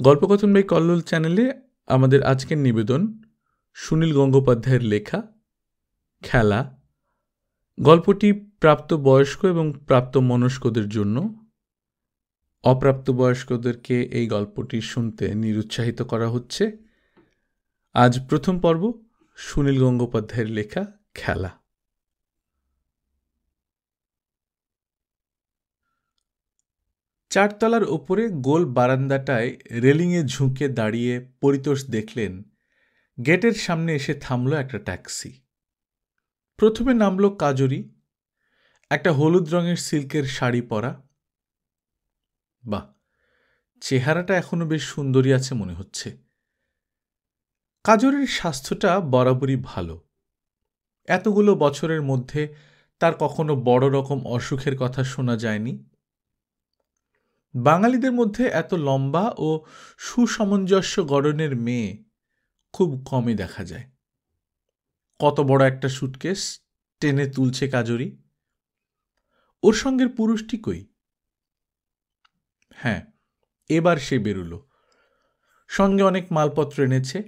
গল্পকথন by Kallol চ্যানেলে আমাদের আজকের নিবেদন সুনীল গঙ্গোপাধ্যায়ের লেখা খেলা। গল্পটি প্রাপ্তবয়স্ক এবং প্রাপ্তমনস্কদের জন্য। অপ্রাপ্তবয়স্কদেরকে এই গল্পটি শুনতে নিরুৎসাহিত করা হচ্ছে। আজ প্রথম পর্ব, সুনীল গঙ্গোপাধ্যায়ের লেখা খেলা। চারতলার ওপরে গোল বারান্দাটায় রেলিংয়ে ঝুঁকে দাঁড়িয়ে পরিতোষ দেখলেন গেটের সামনে এসে থামল একটা ট্যাক্সি। প্রথমে নামল কাজরি, একটা হলুদ রঙের সিল্কের শাড়ি পরা। বাহ, চেহারাটা এখনো বেশ সুন্দরী আছে মনে হচ্ছে। কাজরির স্বাস্থ্যটা বরাবরই ভালো। এতগুলো বছরের মধ্যে তার কখনো বড় রকম অসুখের কথা শোনা যায়নি। বাঙালিদের মধ্যে এত লম্বা ও সুসমঞ্জস্য গড়নের মেয়ে খুব কমই দেখা যায়। কত বড় একটা সুটকেস টেনে তুলছে কাজরি। ওর সঙ্গের পুরুষটি কই? হ্যাঁ, এবার সে বেরুলো। সঙ্গে অনেক মালপত্র এনেছে।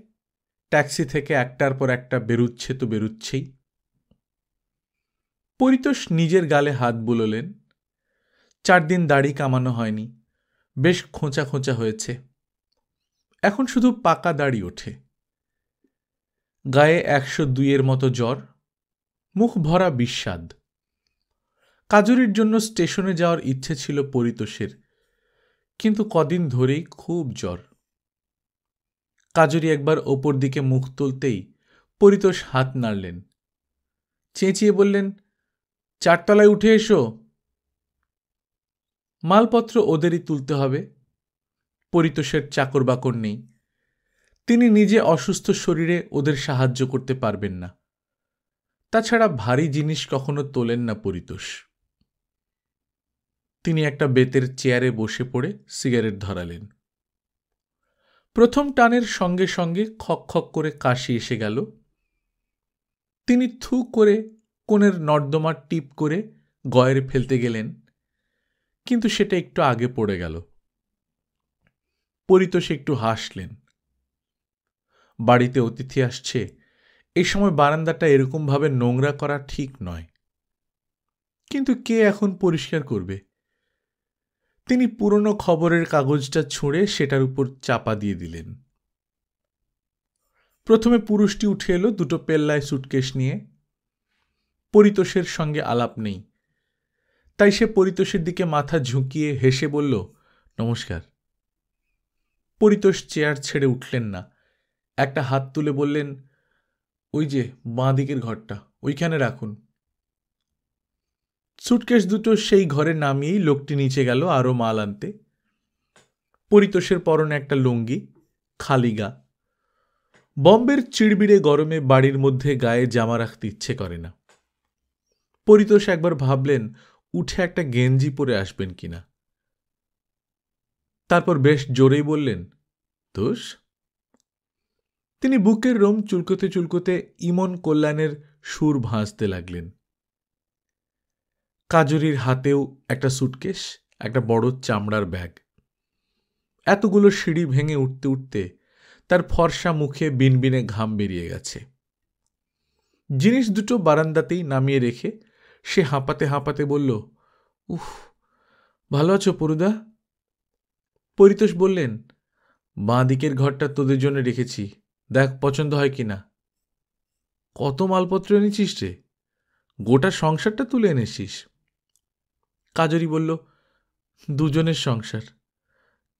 ট্যাক্সি থেকে একটার পর একটা বেরুচ্ছে তো বেরুচ্ছেই। পরিতোষ নিজের গালে হাত বুলোলেন। 4 দিন দাড়ি কামানো হয়নি, বেশ খোঁচা খোঁচা হয়েছে। এখন শুধু পাকা দাড়ি ওঠে। গায়ে 102-এর মতো জ্বর, মুখ ভরা বিস্বাদ। কাজরির জন্য স্টেশনে যাওয়ার ইচ্ছে ছিল পরিতোষের, কিন্তু কদিন ধরেই খুব জ্বর। কাজরি একবার ওপর দিকে মুখ তুলতেই পরিতোষ হাত নাড়লেন। চেঁচিয়ে বললেন, 4 তলায় উঠে এসো। মালপত্র ওদেরই তুলতে হবে। পরিতোষের চাকর বাকর নেই। তিনি নিজে অসুস্থ শরীরে ওদের সাহায্য করতে পারবেন না। তাছাড়া ভারী জিনিস কখনো তোলেন না পরিতোষ। তিনি একটা বেতের চেয়ারে বসে পড়ে সিগারেট ধরালেন। প্রথম টানের সঙ্গে সঙ্গে খক খক করে কাশি এসে গেল। তিনি থু করে কোণের নর্দমা টিপ করে গয়ের ফেলতে গেলেন, কিন্তু সেটা একটু আগে পড়ে গেল। পরিতোষ একটু হাসলেন। বাড়িতে অতিথি আসছে, এই সময় বারান্দাটা এরকমভাবে নোংরা করা ঠিক নয়। কিন্তু কে এখন পরিষ্কার করবে? তিনি পুরনো খবরের কাগজটা ছুঁড়ে সেটার উপর চাপা দিয়ে দিলেন। প্রথমে পুরুষটি উঠে এলো দুটো পেল্লায় সুটকেস নিয়ে। পরিতোষের সঙ্গে আলাপ নেই, তাই সে পরিতোষের দিকে মাথা ঝুঁকিয়ে হেসে বলল, নমস্কার। পরিতোষ চেয়ার ছেড়ে উঠলেন না। একটা হাত তুলে বললেন, ওই যে বাঁ দিকের ঘরটা, ওইখানে রাখুন। সুটকেস দুটো সেই ঘরে নামিয়েই লোকটি নিচে গেল আরো মাল আনতে। পরিতোষের পরনে একটা লুঙ্গি, খালি গা। বম্বের চিড়বিড়ে গরমে বাড়ির মধ্যে গায়ে জামা রাখতে ইচ্ছে করে না। পরিতোষ একবার ভাবলেন উঠে একটা গেঞ্জি পরে আসবেন কিনা। তারপর বেশ জোরেই বললেন, দোষ। তিনি বুকের রোম চুলকোতে চুলকোতে ইমন কল্যাণের সুর ভাঁজতে লাগলেন। কাজরির হাতেও একটা সুটকেস, একটা বড় চামড়ার ব্যাগ। এতগুলো সিঁড়ি ভেঙে উঠতে উঠতে তার ফর্সা মুখে বিনবিনে ঘাম বেরিয়ে গেছে। জিনিস দুটো বারান্দাতেই নামিয়ে রেখে সে হাঁপাতে হাঁপাতে বলল, উফ, ভালো আছো পরুদা? পরিতোষ বললেন, বাঁ দিকের ঘরটা তোদের জন্য রেখেছি, দেখ পছন্দ হয় কিনা। কত মালপত্র এনেছিস রে, গোটা সংসারটা তুলে এনেছিস। কাজরি বলল, দুজনের সংসার,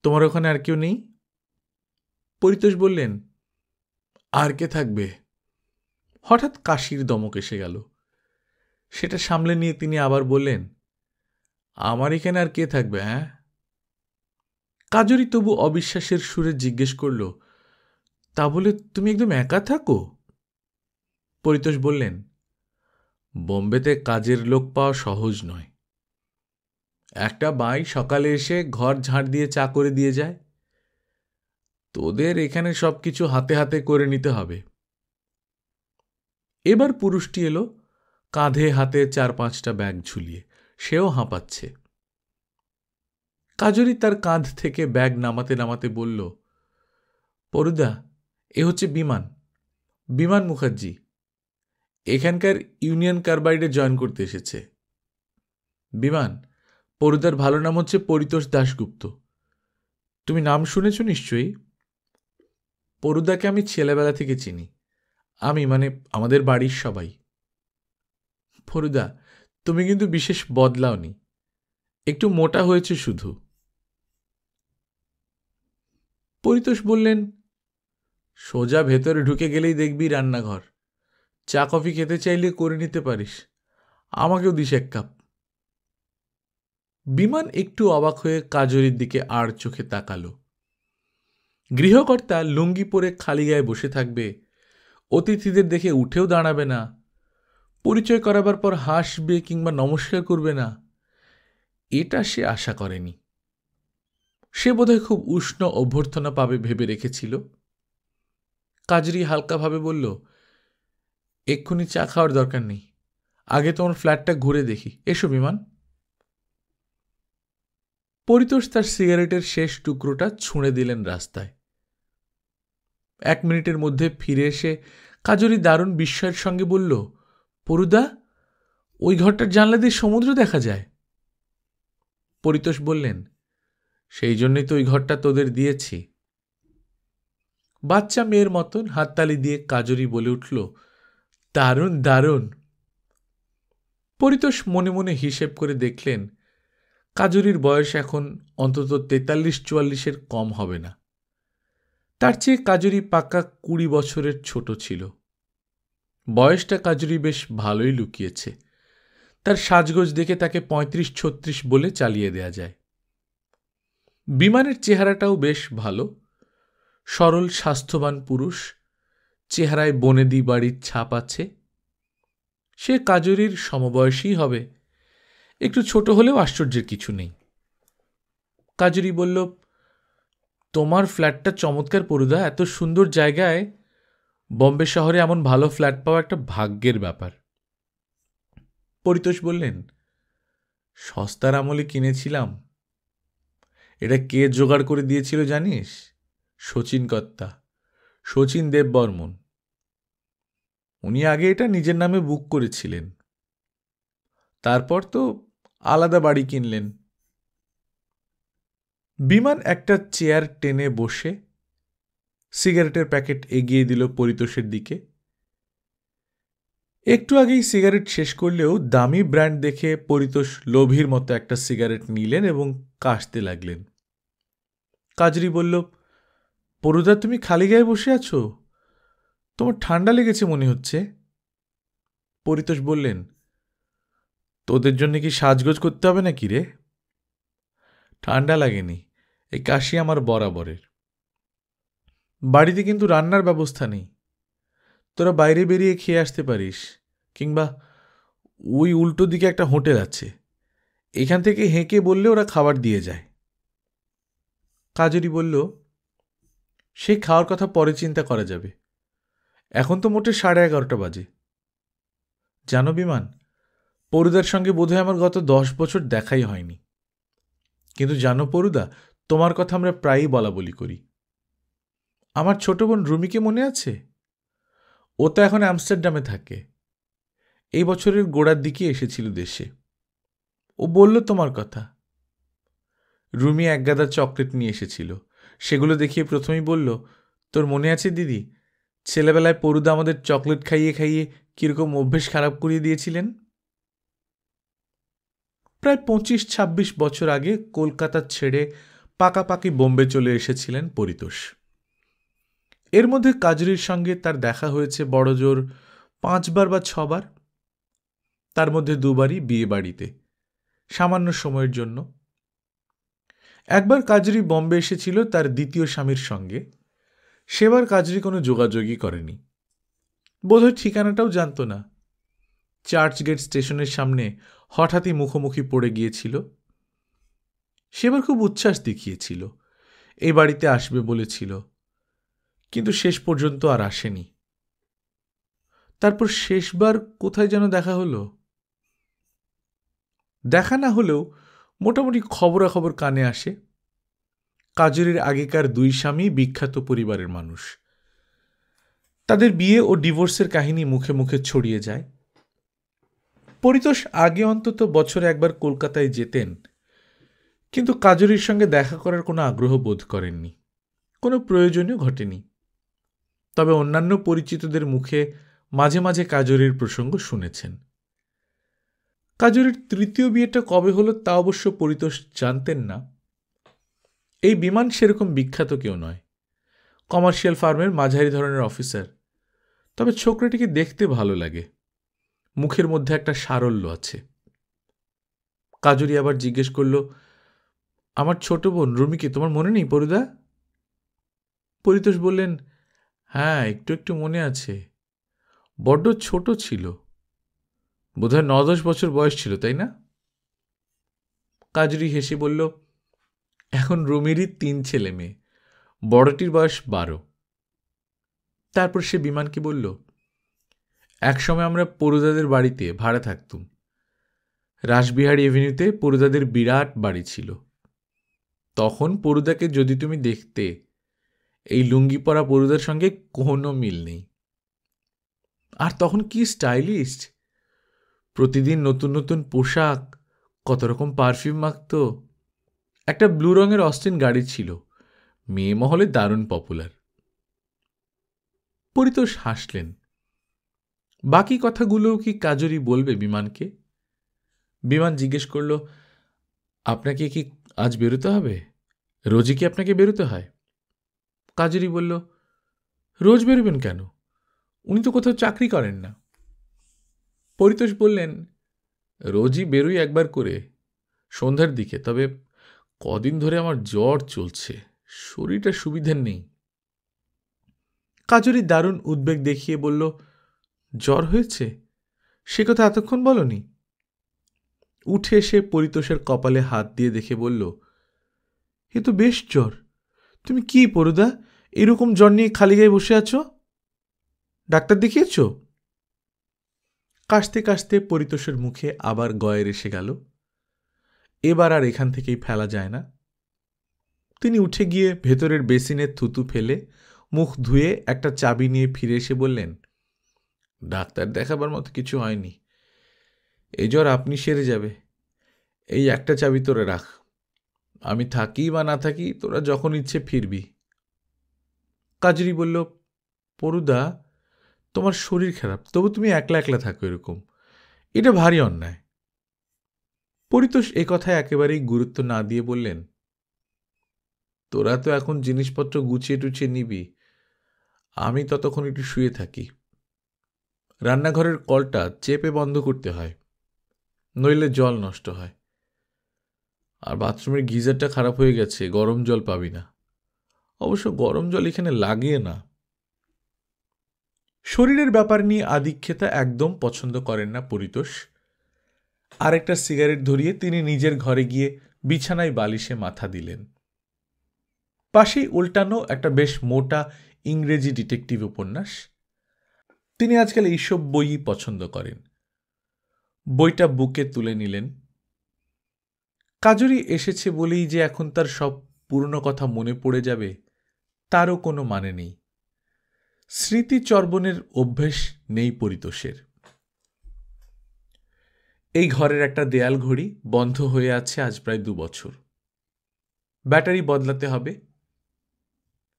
তোমার ওখানে আর কেউ নেই? পরিতোষ বললেন, আর কে থাকবে? হঠাৎ কাশির দমক এসে গেল। সেটা সামলে নিয়ে তিনি আবার বললেন, আমার এখানে আর কে থাকবে? হ্যাঁ? কাজরি তবু অবিশ্বাসের সুরে জিজ্ঞেস করল, তা বলে তুমি একদম একা থাকো? পরিতোষ বললেন, বোম্বেতে কাজের লোক পাওয়া সহজ নয়। একটা বাই সকালে এসে ঘর ঝাড় দিয়ে চা করে দিয়ে যায়। তোদের এখানে সবকিছু হাতে হাতে করে নিতে হবে। এবার পুরুষটি এলো, কাঁধে হাতে 4-5টা ব্যাগ ঝুলিয়ে। সেও হাঁপাচ্ছে। কাজরি তার কাঁধ থেকে ব্যাগ নামাতে নামাতে বলল, পরুদা, এ হচ্ছে বিমান, বিমান মুখার্জি। এখানকার ইউনিয়ন কার্বাইডে জয়েন করতে এসেছে। বিমান, পরুদার ভালো নাম হচ্ছে পরিতোষ দাশগুপ্ত। তুমি নাম শুনেছ নিশ্চয়ই। পরুদাকে আমি ছেলেবেলা থেকে চিনি। আমি মানে আমাদের বাড়ির সবাই। পরুদা, তুমি কিন্তু বিশেষ বদলাওনি, একটু মোটা হয়েছে শুধু। পরিতোষ বললেন, সোজা ভেতরে ঢুকে গেলেই দেখবি রান্নাঘর। চা কফি খেতে চাইলে করে নিতে পারিস, আমাকেও দিস এক কাপ। বিমান একটু অবাক হয়ে কাজরির দিকে আর চোখে তাকালো। গৃহকর্তা লুঙ্গি পরে খালি গায়ে বসে থাকবে, অতিথিদের দেখে উঠেও দাঁড়াবে না, পরিচয় করাবার পর হাসবে কিংবা নমস্কার করবে না, এটা সে আশা করেনি। সে বোধহয় খুব উষ্ণ অভ্যর্থনা পাবে ভেবে রেখেছিল। কাজরি হালকাভাবে বলল, এক্ষুনি চা খাওয়ার দরকার নেই, আগে তোমার ফ্ল্যাটটা ঘুরে দেখি। এসো বিমান। পরিতোষ তার সিগারেটের শেষ টুকরোটা ছুঁড়ে দিলেন রাস্তায়। 1 মিনিটের মধ্যে ফিরে এসে কাজরি দারুণ বিস্ময়ের সঙ্গে বলল, পরুদা, ওই ঘরটার জানলা দিয়ে সমুদ্র দেখা যায়। পরিতোষ বললেন, সেই জন্যই তো ওই ঘরটা তোদের দিয়েছি। বাচ্চা মেয়ের মতন হাততালি দিয়ে কাজরি বলে উঠল, দারুণ দারুণ। পরিতোষ মনে মনে হিসেব করে দেখলেন, কাজরির বয়স এখন অন্তত 43-44-এর কম হবে না। তার চেয়ে কাজরি পাক্কা 20 বছরের ছোট ছিল। বয়সটা কাজরি বেশ ভালোই লুকিয়েছে। তার সাজগোজ দেখে তাকে 35-36 বলে চালিয়ে দেয়া যায়। বিমানের চেহারাটাও বেশ ভালো, সরল স্বাস্থ্যবান পুরুষ, চেহারায় বনেদি বাড়ির ছাপ আছে। সে কাজরির সমবয়সী হবে, একটু ছোট হলেও আশ্চর্যের কিছু নেই। কাজরি বলল, তোমার ফ্ল্যাটটা চমৎকার পরুদা, এত সুন্দর জায়গায় বম্বে শহরে এমন ভালো ফ্ল্যাট পাওয়া একটা ভাগ্যের ব্যাপার। পরিতোষ বললেন, সস্তার আমলে কিনেছিলাম। এটা কে জোগাড় করে দিয়েছিল জানিস? শচীন কর্তা, শচীন দেববর্মন। উনি আগে এটা নিজের নামে বুক করেছিলেন, তারপর তো আলাদা বাড়ি কিনলেন। বিমান একটা চেয়ার টেনে বসে সিগারেটের প্যাকেট এগিয়ে দিল পরিতোষের দিকে। একটু আগেই সিগারেট শেষ করলেও দামি ব্র্যান্ড দেখে পরিতোষ লোভীর মতো একটা সিগারেট নিলেন এবং কাশতে লাগলেন। কাজরি বলল, পরুদা, তুমি খালি গায়ে বসে আছো, তোমার ঠান্ডা লেগেছে মনে হচ্ছে। পরিতোষ বললেন, তোদের জন্য কি সাজগোজ করতে হবে নাকি রে? ঠান্ডা লাগেনি, এই কাশি আমার বরাবরের। বাড়িতে কিন্তু রান্নার ব্যবস্থা নেই, তোরা বাইরে বেরিয়ে খেয়ে আসতে পারিস, কিংবা ওই উল্টো দিকে একটা হোটেল আছে, এখান থেকে হেঁকে বললে ওরা খাবার দিয়ে যায়। কাজরি বলল, সেই খাওয়ার কথা পরে চিন্তা করা যাবে, এখন তো মোটে 11:30 বাজে। জানো বিমান, পরুদার সঙ্গে বোধহয় আমার গত 10 বছর দেখাই হয়নি। কিন্তু জানো পরুদা, তোমার কথা আমরা প্রায়ই বলা বলি করি। আমার ছোট বোন রুমিকে মনে আছে? ও তো এখন আমস্টারডামে থাকে, এই বছরের গোড়ার দিকে এসেছিল দেশে। ও বলল তোমার কথা। রুমি এক গাদা চকলেট নিয়ে এসেছিল, সেগুলো দেখিয়ে প্রথমেই বলল, তোর মনে আছে দিদি, ছেলেবেলায় পরুদা আমাদের চকলেট খাইয়ে খাইয়ে কিরকম অভ্যেস খারাপ করিয়ে দিয়েছিলেন। প্রায় 25-26 বছর আগে কলকাতা ছেড়ে পাকাপাকি বোম্বে চলে এসেছিলেন পরিতোষ। এর মধ্যে কাজরির সঙ্গে তার দেখা হয়েছে বড়জোর 5 বার বা 6 বার, তার মধ্যে 2 বারই বিয়ে বাড়িতে, সামান্য সময়ের জন্য। একবার কাজরি বম্বে এসেছিল তার দ্বিতীয় স্বামীর সঙ্গে, সেবার কাজরি কোনো যোগাযোগই করেনি, বোধহয় ঠিকানাটাও জানত না। চার্চগেট স্টেশনের সামনে হঠাৎই মুখোমুখি পড়ে গিয়েছিল। সেবার খুব উচ্ছ্বাস দেখিয়েছিল, এই বাড়িতে আসবে বলেছিল, কিন্তু শেষ পর্যন্ত আর আসেনি। তারপর শেষবার কোথায় যেন দেখা হলো। দেখা না হলেও মোটামুটি খবরাখবর কানে আসে। কাজরির আগেকার দুই স্বামী বিখ্যাত পরিবারের মানুষ। তাদের বিয়ে ও ডিভোর্সের কাহিনী মুখে মুখে ছড়িয়ে যায়। পরিতোষ আগে অন্তত বছরে একবার কলকাতায় যেতেন, কিন্তু কাজরির সঙ্গে দেখা করার কোনো আগ্রহ বোধ করেননি, কোনো প্রয়োজনও ঘটেনি। তবে অন্যান্য পরিচিতদের মুখে মাঝে মাঝে কাজরির প্রসঙ্গ শুনেছেন। কাজরির তৃতীয় বিয়েটা কবে হলো তা অবশ্য পরিতোষ জানতেন না। এই বিমান সেরকম বিখ্যাত কেউ নয়, কমার্শিয়াল ফার্মের মাঝারি ধরনের অফিসার। তবে ছোকরাটিকে দেখতে ভালো লাগে, মুখের মধ্যে একটা সারল্য আছে। কাজরি আবার জিজ্ঞেস করল, আমার ছোট বোন রুমিকে তোমার মনে নেই পরুদা? পরিতোষ বললেন, হ্যাঁ একটু একটু মনে আছে, বড্ড ছোট ছিল, বোধহয় 9-10 বছর বয়স ছিল, তাই না? কাজরি হেসে বলল, এখন রুমিরই 3 ছেলে মেয়ে, বড়টির বয়স 12। তারপর সে বিমানকে বলল, একসময় আমরা পরুদাদের বাড়িতে ভাড়া থাকতুম। রাসবিহারী এভিনিউতে পরুদাদের বিরাট বাড়ি ছিল। তখন পরুদাকে যদি তুমি দেখতে, এই লুঙ্গি পরা পরুদার সঙ্গে কোনো মিল নেই। আর তখন কি স্টাইলিস্ট, প্রতিদিন নতুন নতুন পোশাক, কত রকম পারফিউম মাখত। একটা ব্লু রঙের অস্টিন গাড়ি ছিল, মেয়ে মহলে দারুণ পপুলার। পরিতোষ হাসলেন। বাকি কথাগুলোও কি কাজরি বলবে বিমানকে? বিমান জিজ্ঞেস করল, আপনাকে কি আজ বেরোতে হবে? রোজই কি আপনাকে বেরোতে হয়? কাজরি বলল, রোজ বেরোবেন কেন? উনি তো কোথাও চাকরি করেন না। পরিতোষ বললেন, রোজই বেরোই একবার করে, সন্ধ্যার দিকে। তবে কদিন ধরে আমার জ্বর চলছে, শরীরটা সুবিধের নেই। কাজরি দারুণ উদ্বেগ দেখিয়ে বলল, জ্বর হয়েছে? সে কথা এতক্ষণ বলনি? উঠে এসে পরিতোষের কপালে হাত দিয়ে দেখে বলল, এ তো বেশ জ্বর। তুমি কি পরুদা এরকম জ্বর নিয়ে খালি গায়ে বসে আছো? ডাক্তার দেখিয়েছ? কাশতে কাশতে পরিতোষের মুখে আবার গয়ের এসে গেল। এবার আর এখান থেকেই ফেলা যায় না। তিনি উঠে গিয়ে ভেতরের বেসিনে থুতু ফেলে মুখ ধুয়ে একটা চাবি নিয়ে ফিরে এসে বললেন, ডাক্তার দেখাবার মতো কিছু হয়নি, এই জ্বর আপনি সেরে যাবে। এই একটা চাবি তোরা রাখ, আমি থাকি বা না থাকি তোরা যখন ইচ্ছে ফিরবি। কাজরি বলল, পরুদা তোমার শরীর খারাপ, তবু তুমি একলা একলা থাকো এরকম, এটা ভারী অন্যায়। পরিতোষ এ কথায় একেবারেই গুরুত্ব না দিয়ে বললেন, তোরা তো এখন জিনিসপত্র গুছিয়ে টুছিয়ে নিবি, আমি ততক্ষণ একটু শুয়ে থাকি। রান্নাঘরের কলটা চেপে বন্ধ করতে হয়, নইলে জল নষ্ট হয়। আর বাথরুমের গিজারটা খারাপ হয়ে গেছে, গরম জল পাবি না। অবশ্য গরম জল এখানে লাগিয়ে না। শরীরের ব্যাপার নিয়ে আদিক্ষেতা একদম পছন্দ করেন না পরিতোষ। আরেকটা সিগারেট ধরিয়ে তিনি নিজের ঘরে গিয়ে বিছানায় বালিশে মাথা দিলেন। পাশেই উল্টানো একটা বেশ মোটা ইংরেজি ডিটেকটিভ উপন্যাস। তিনি আজকাল এইসব বইই পছন্দ করেন। বইটা বুকে তুলে নিলেন। কাজরি এসেছে বলেই যে এখন তার সব পুরনো কথা মনে পড়ে যাবে তারও কোনো মানে নেই। স্মৃতিচর্বণের অভ্যেস নেই পরিতোষের। এই ঘরের একটা দেয়াল ঘড়ি বন্ধ হয়ে আছে আজ প্রায় 2 বছর। ব্যাটারি বদলাতে হবে,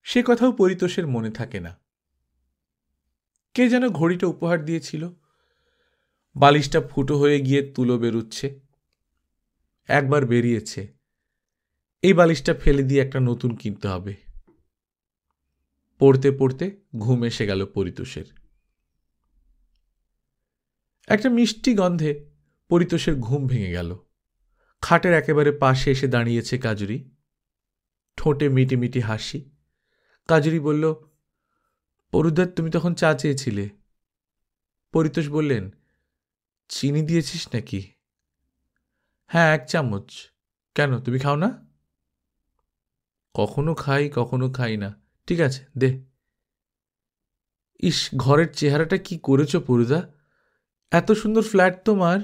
সে কথাও পরিতোষের মনে থাকে না। কে যেন ঘড়িটা উপহার দিয়েছিল। বালিশটা ফুটো হয়ে গিয়ে তুলো বেরুচ্ছে। একবার বেরিয়েছে, এই বালিশটা ফেলে দিয়ে একটা নতুন কিনতে হবে। পড়তে পড়তে ঘুম এসে গেল পরিতোষের। একটা মিষ্টি গন্ধে পরিতোষের ঘুম ভেঙে গেল। খাটের একেবারে পাশে এসে দাঁড়িয়েছে কাজরি, ঠোঁটে মিটি মিটি হাসি। কাজরি বলল, পরুদার তুমি তখন চা চেয়েছিলে। পরিতোষ বললেন, চিনি দিয়েছিস নাকি? হ্যাঁ 1 চামচ। কেন, তুমি খাও না? কখনো খাই কখনো খাই না। ঠিক আছে দে। ইস, ঘরের চেহারাটা কি করেছ পরুদা, এত সুন্দর ফ্ল্যাট তোমার।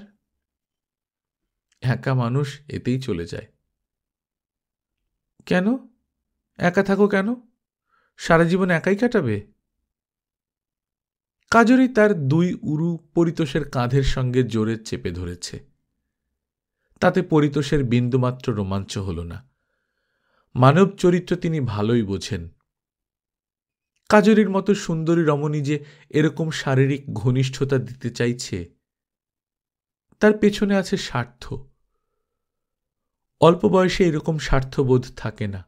একা মানুষ এতেই চলে যায়। কেন, একা থাকো কেন? সারা জীবন একাই কাটাবে? কাজরি তার 2 উরু পরিতোষের কাঁধের সঙ্গে জোরে চেপে ধরেছে। তাতে পরিতোষের বিন্দুমাত্র রোমাঞ্চ হল না। মানব চরিত্র তিনি ভালোই বোঝেন। কাজরির মতো সুন্দরী রমণী যে এরকম শারীরিক ঘনিষ্ঠতা দিতে চাইছে, তার পেছনে আছে স্বার্থ। অল্প বয়সে এরকম স্বার্থবোধ থাকে না।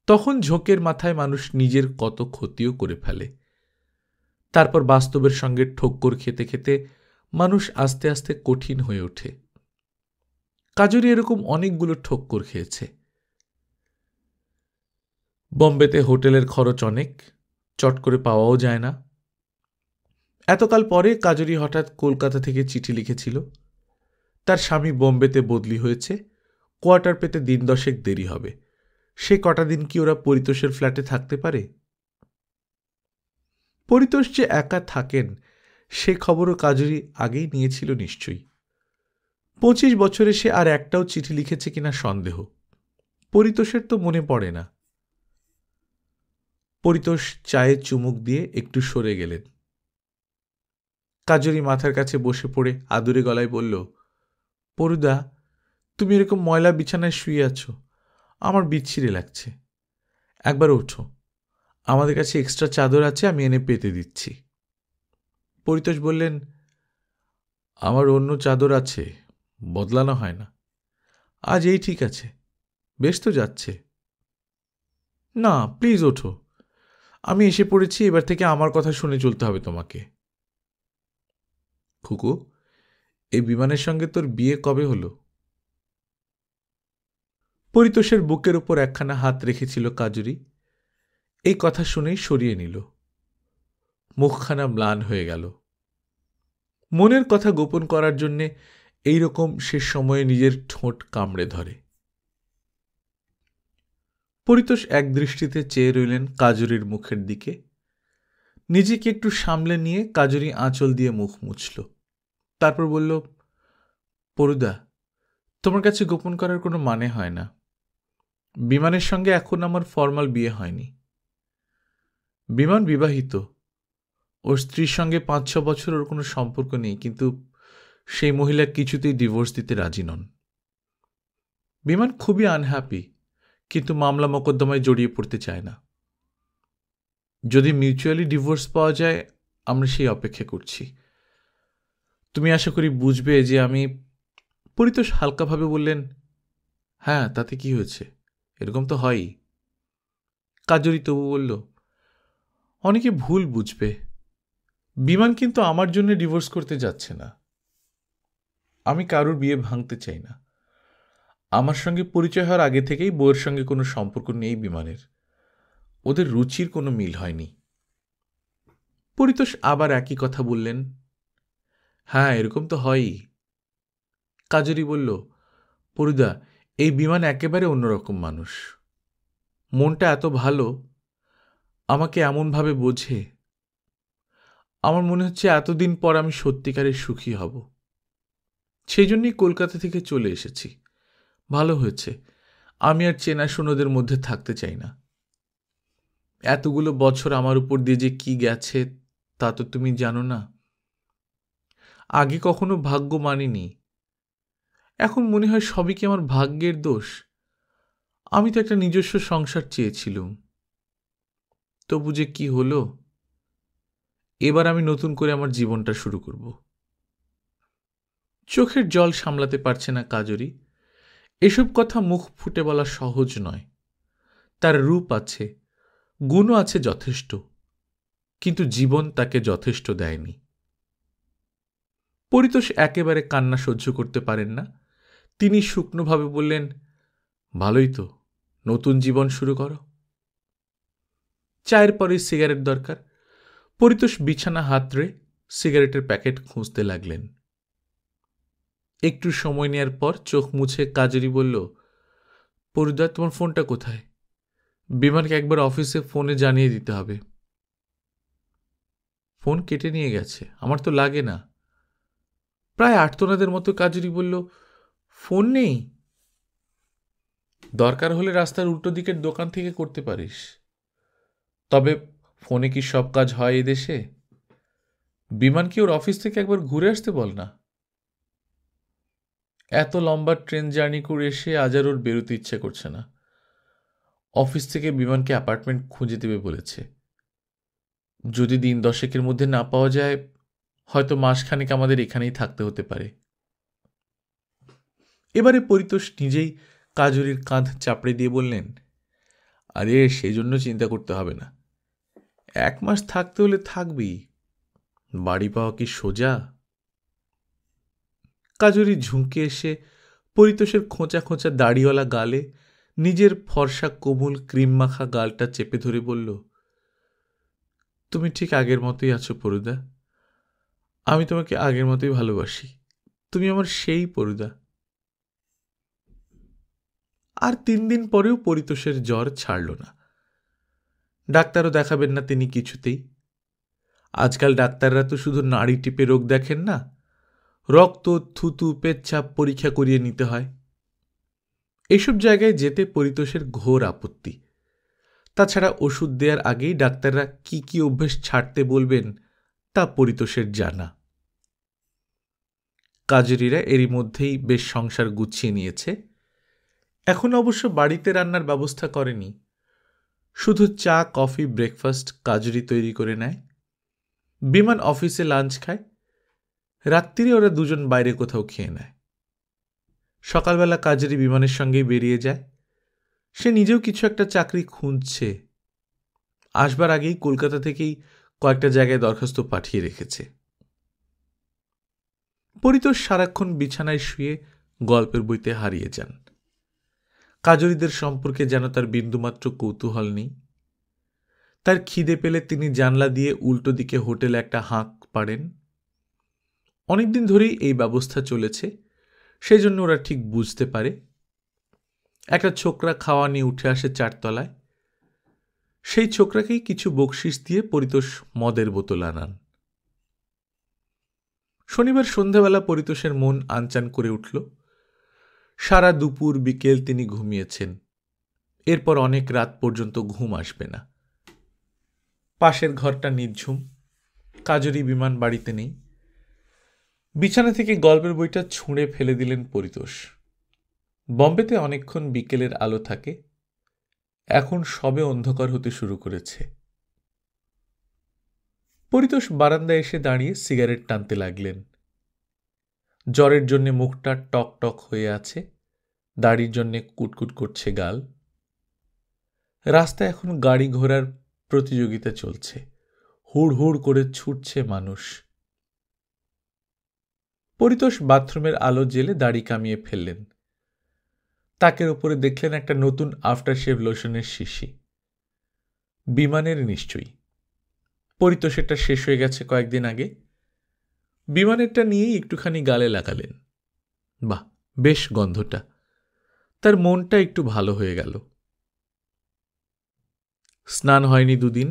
তখন ঝোঁকের মাথায় মানুষ নিজের কত ক্ষতিও করে ফেলে। তারপর বাস্তবের সঙ্গে ঠক্কর খেতে খেতে মানুষ আস্তে আস্তে কঠিন হয়ে ওঠে। কাজরি এরকম অনেকগুলো ঠক্কর খেয়েছে। বম্বেতে হোটেলের খরচ অনেক, চট করে পাওয়াও যায় না। এতকাল পরে কাজরি হঠাৎ কলকাতা থেকে চিঠি লিখেছিল। তার স্বামী বোম্বেতে বদলি হয়েছে, কোয়ার্টার পেতে 10 দিন দেরি হবে। সে কটা দিন কি ওরা পরিতোষের ফ্ল্যাটে থাকতে পারে? পরিতোষ যে একা থাকেন সে খবরও কাজরি আগেই নিয়েছিল নিশ্চয়ই। 25 বছরে সে আর একটাও চিঠি লিখেছে কিনা সন্দেহ। পরিতোষের তো মনে পড়ে না। পরিতোষ চায়ে চুমুক দিয়ে একটু সরে গেলেন। কাজরি মাথার কাছে বসে পড়ে আদুরে গলায় বলল, পরুদা, তুমি এরকম ময়লা বিছানায় শুয়ে আছো, আমার বিচ্ছিরি লাগছে। একবার ওঠো, আমাদের কাছে এক্সট্রা চাদর আছে, আমি এনে পেতে দিচ্ছি। পরিতোষ বললেন, আমার অন্য চাদর আছে, বদলানো হয় না। আজ এই ঠিক আছে, বেশ তো যাচ্ছে। না, প্লিজ ওঠো, আমি এসে পড়েছি, এবার থেকে আমার কথা শুনে চলতে হবে তোমাকে। খুকু, এই বিমানের সঙ্গে তোর বিয়ে কবে হলো? পরিতোষের বুকের উপর একখানা হাত রেখেছিল কাজরি। এই কথা শুনেই সরিয়ে নিল। মুখখানা ম্লান হয়ে গেল। মনের কথা গোপন করার জন্যে এইরকম শেষ সময়ে নিজের ঠোঁট কামড়ে ধরে। পরিতোষ এক দৃষ্টিতে চেয়ে রইলেন কাজরির মুখের দিকে। নিজেকে একটু সামলে নিয়ে কাজরি আঁচল দিয়ে মুখ মুছল। তারপর বলল, পরুদা, তোমার কাছে গোপন করার কোনো মানে হয় না। বিমানের সঙ্গে এখন আমার ফর্মাল বিয়ে হয়নি। বিমান বিবাহিত, ওর স্ত্রীর সঙ্গে 5-6 বছর ওর কোনো সম্পর্ক নেই, কিন্তু সেই মহিলা কিছুতেই ডিভোর্স দিতে রাজি নন। বিমান খুবই আনহ্যাপি, কিন্তু মামলা মোকদ্দমায় জড়িয়ে পড়তে চায় না। যদি মিউচুয়ালি ডিভোর্স পাওয়া যায়, আমরা সেই অপেক্ষা করছি। তুমি আশা করি বুঝবে যে আমি। পরিতোষ হালকাভাবে বললেন, হ্যাঁ, তাতে কি হয়েছে, এরকম তো হয়ই। কাজরি তবু বলল, অনেকে ভুল বুঝবে। বিমান কিন্তু আমার জন্য ডিভোর্স করতে যাচ্ছে না। আমি কারোর বিয়ে ভাঙতে চাই না। আমার সঙ্গে পরিচয় হওয়ার আগে থেকেই বউয়ের সঙ্গে কোনো সম্পর্ক নেই বিমানের। ওদের রুচির কোনো মিল হয়নি। পরিতোষ আবার একই কথা বললেন, হ্যাঁ, এরকম তো হয়ই। কাজরি বলল, পরুদা, এই বিমান একেবারে অন্যরকম মানুষ। মনটা এত ভালো, আমাকে এমনভাবে বোঝে। আমার মনে হচ্ছে এতদিন পর আমি সত্যিকারের সুখী হব। সেই জন্যই কলকাতা থেকে চলে এসেছি। ভালো হয়েছে, আমি আর চেনাশোনাদের মধ্যে থাকতে চাই না। এতগুলো বছর আমার উপর দিয়ে যে কি গেছে তা তো তুমি জানো না। আগে কখনো ভাগ্য মানিনি, এখন মনে হয় সবই কি আমার ভাগ্যের দোষ। আমি তো একটা নিজস্ব সংসার চেয়েছিলুম, তবু যে কি হলো। এবার আমি নতুন করে আমার জীবনটা শুরু করব। চোখের জল সামলাতে পারছে না কাজরি। এসব কথা মুখ ফুটে বলা সহজ নয়। তার রূপ আছে, গুণও আছে যথেষ্ট, কিন্তু জীবন তাকে যথেষ্ট দেয়নি। পরিতোষ একেবারে কান্না সহ্য করতে পারেন না। তিনি শুকনোভাবে বললেন, ভালোই তো, নতুন জীবন শুরু করো। চায়ের পরে সিগারেট দরকার। পরিতোষ বিছানা হাতড়ে সিগারেটের প্যাকেট খুঁজতে লাগলেন। একটু সময় নেওয়ার পর চোখ মুছে কাজরি বলল, পরুদা, তোমার ফোনটা কোথায়? বিমানকে একবার অফিসে ফোনে জানিয়ে দিতে হবে। ফোন কেটে নিয়ে গেছে, আমার তো লাগে না। প্রায় আর্তনাদের মতো কাজরি বলল, ফোন নেই? দরকার হলে রাস্তার উল্টো দিকের দোকান থেকে করতে পারিস। তবে ফোনে কি সব কাজ হয় এই দেশে? বিমানকে ওর অফিস থেকে একবার ঘুরে আসতে বল না। এত লম্বা ট্রেন জার্নি করে এসে আজ আর ওর বেরোতে ইচ্ছে করছে না। অফিস থেকে বিমানকে অ্যাপার্টমেন্ট খুঁজে দেবে বলেছে। যদি দিন 10 মধ্যে না পাওয়া যায়, হয়তো মাসখানেক আমাদের এখানেই থাকতে হতে পারে। এবারে পরিতোষ নিজেই কাজরির কাঁধ চাপড়ে দিয়ে বললেন, আরে সেই জন্য চিন্তা করতে হবে না। 1 মাস থাকতে হলে থাকবি, বাড়ি পাওয়া কি সোজা? কাজরি ঝুঁকে এসে পরিতোষের খোঁচা খোঁচা দাড়িওয়ালা গালে নিজের ফর্সা কোমল ক্রিম মাখা গালটা চেপে ধরে বলল, তুমি ঠিক আগের মতোই আছো পরুদা। আমি তোমাকে আগের মতোই ভালোবাসি। তুমি আমার সেই পরুদা। আর 3 দিন পরেও পরিতোষের জ্বর ছাড়ল না। ডাক্তারও দেখাবেন না তিনি কিছুতেই। আজকাল ডাক্তাররা তো শুধু নাড়ি টিপে রোগ দেখেন না, রক্ত, থুতু, পেচ্ছাপ পরীক্ষা করিয়ে নিতে হয়। এইসব জায়গায় যেতে পরিতোষের ঘোর আপত্তি। তাছাড়া ওষুধ দেওয়ার আগেই ডাক্তাররা কি কি অভ্যেস ছাড়তে বলবেন তা পরিতোষের জানা। কাজরিরা এরই মধ্যেই বেশ সংসার গুছিয়ে নিয়েছে। এখন অবশ্য বাড়িতে রান্নার ব্যবস্থা করেনি, শুধু চা, কফি, ব্রেকফাস্ট কাজরি তৈরি করে নেয়। বিমান অফিসে লাঞ্চ খায়, রাত্রিরে ওরা দুজন বাইরে কোথাও খেয়ে নেয়। সকালবেলা কাজরি বিমানের সঙ্গেই বেরিয়ে যায়। সে নিজেও কিছু একটা চাকরি খুঁজছে। আসবার আগেই কলকাতা থেকেই কয়েকটা জায়গায় দরখাস্ত পাঠিয়ে রেখেছে। পরিতোষ সারাক্ষণ বিছানায় শুয়ে গল্পের বইতে হারিয়ে যান। কাজরিদের সম্পর্কে যেন তার বিন্দুমাত্র কৌতূহল নেই। তার খিদে পেলে তিনি জানলা দিয়ে উল্টো দিকে হোটেলে একটা হাঁক পাড়েন। অনেকদিন ধরেই এই ব্যবস্থা চলেছে, সেই জন্য ওরা ঠিক বুঝতে পারে। একটা ছোকরা খাওয়া নিয়ে উঠে আসে 4 তলায়। সেই ছোকরাকেই কিছু বকশিস দিয়ে পরিতোষ মদের বোতল আনান। শনিবার সন্ধ্যাবেলা পরিতোষের মন আনচান করে উঠল। সারা দুপুর বিকেল তিনি ঘুমিয়েছেন। এরপর অনেক রাত পর্যন্ত ঘুম আসবে না। পাশের ঘরটা নিঝুম। কাজরি বিমান বাড়িতে নেই। বিছানা থেকে গল্পের বইটা ছুঁড়ে ফেলে দিলেন পরিতোষ। বম্বেতে অনেকক্ষণ বিকেলের আলো থাকে, এখন সবে অন্ধকার হতে শুরু করেছে। পরিতোষ বারান্দায় এসে দাঁড়িয়ে সিগারেট টানতে লাগলেন। জ্বরের জন্যে মুখটা টক টক হয়ে আছে, দাড়ির জন্যে কুটকুট করছে গাল। রাস্তায় এখন গাড়ি ঘোড়ার প্রতিযোগিতা চলছে, হুড় হুড় করে ছুটছে মানুষ। পরিতোষ বাথরুমের আলো জ্বেলে দাড়ি কামিয়ে ফেললেন। তাকের ওপরে দেখলেন একটা নতুন আফটারশেভ লোশনের শিশি। বিমানের নিশ্চয়ই। পরিতোষেরটা শেষ হয়ে গেছে কয়েকদিন আগে। বিমানেরটা নিয়েই একটুখানি গালে লাগালেন। বাহ, বেশ গন্ধটা। তার মনটা একটু ভালো হয়ে গেল। স্নান হয়নি 2 দিন,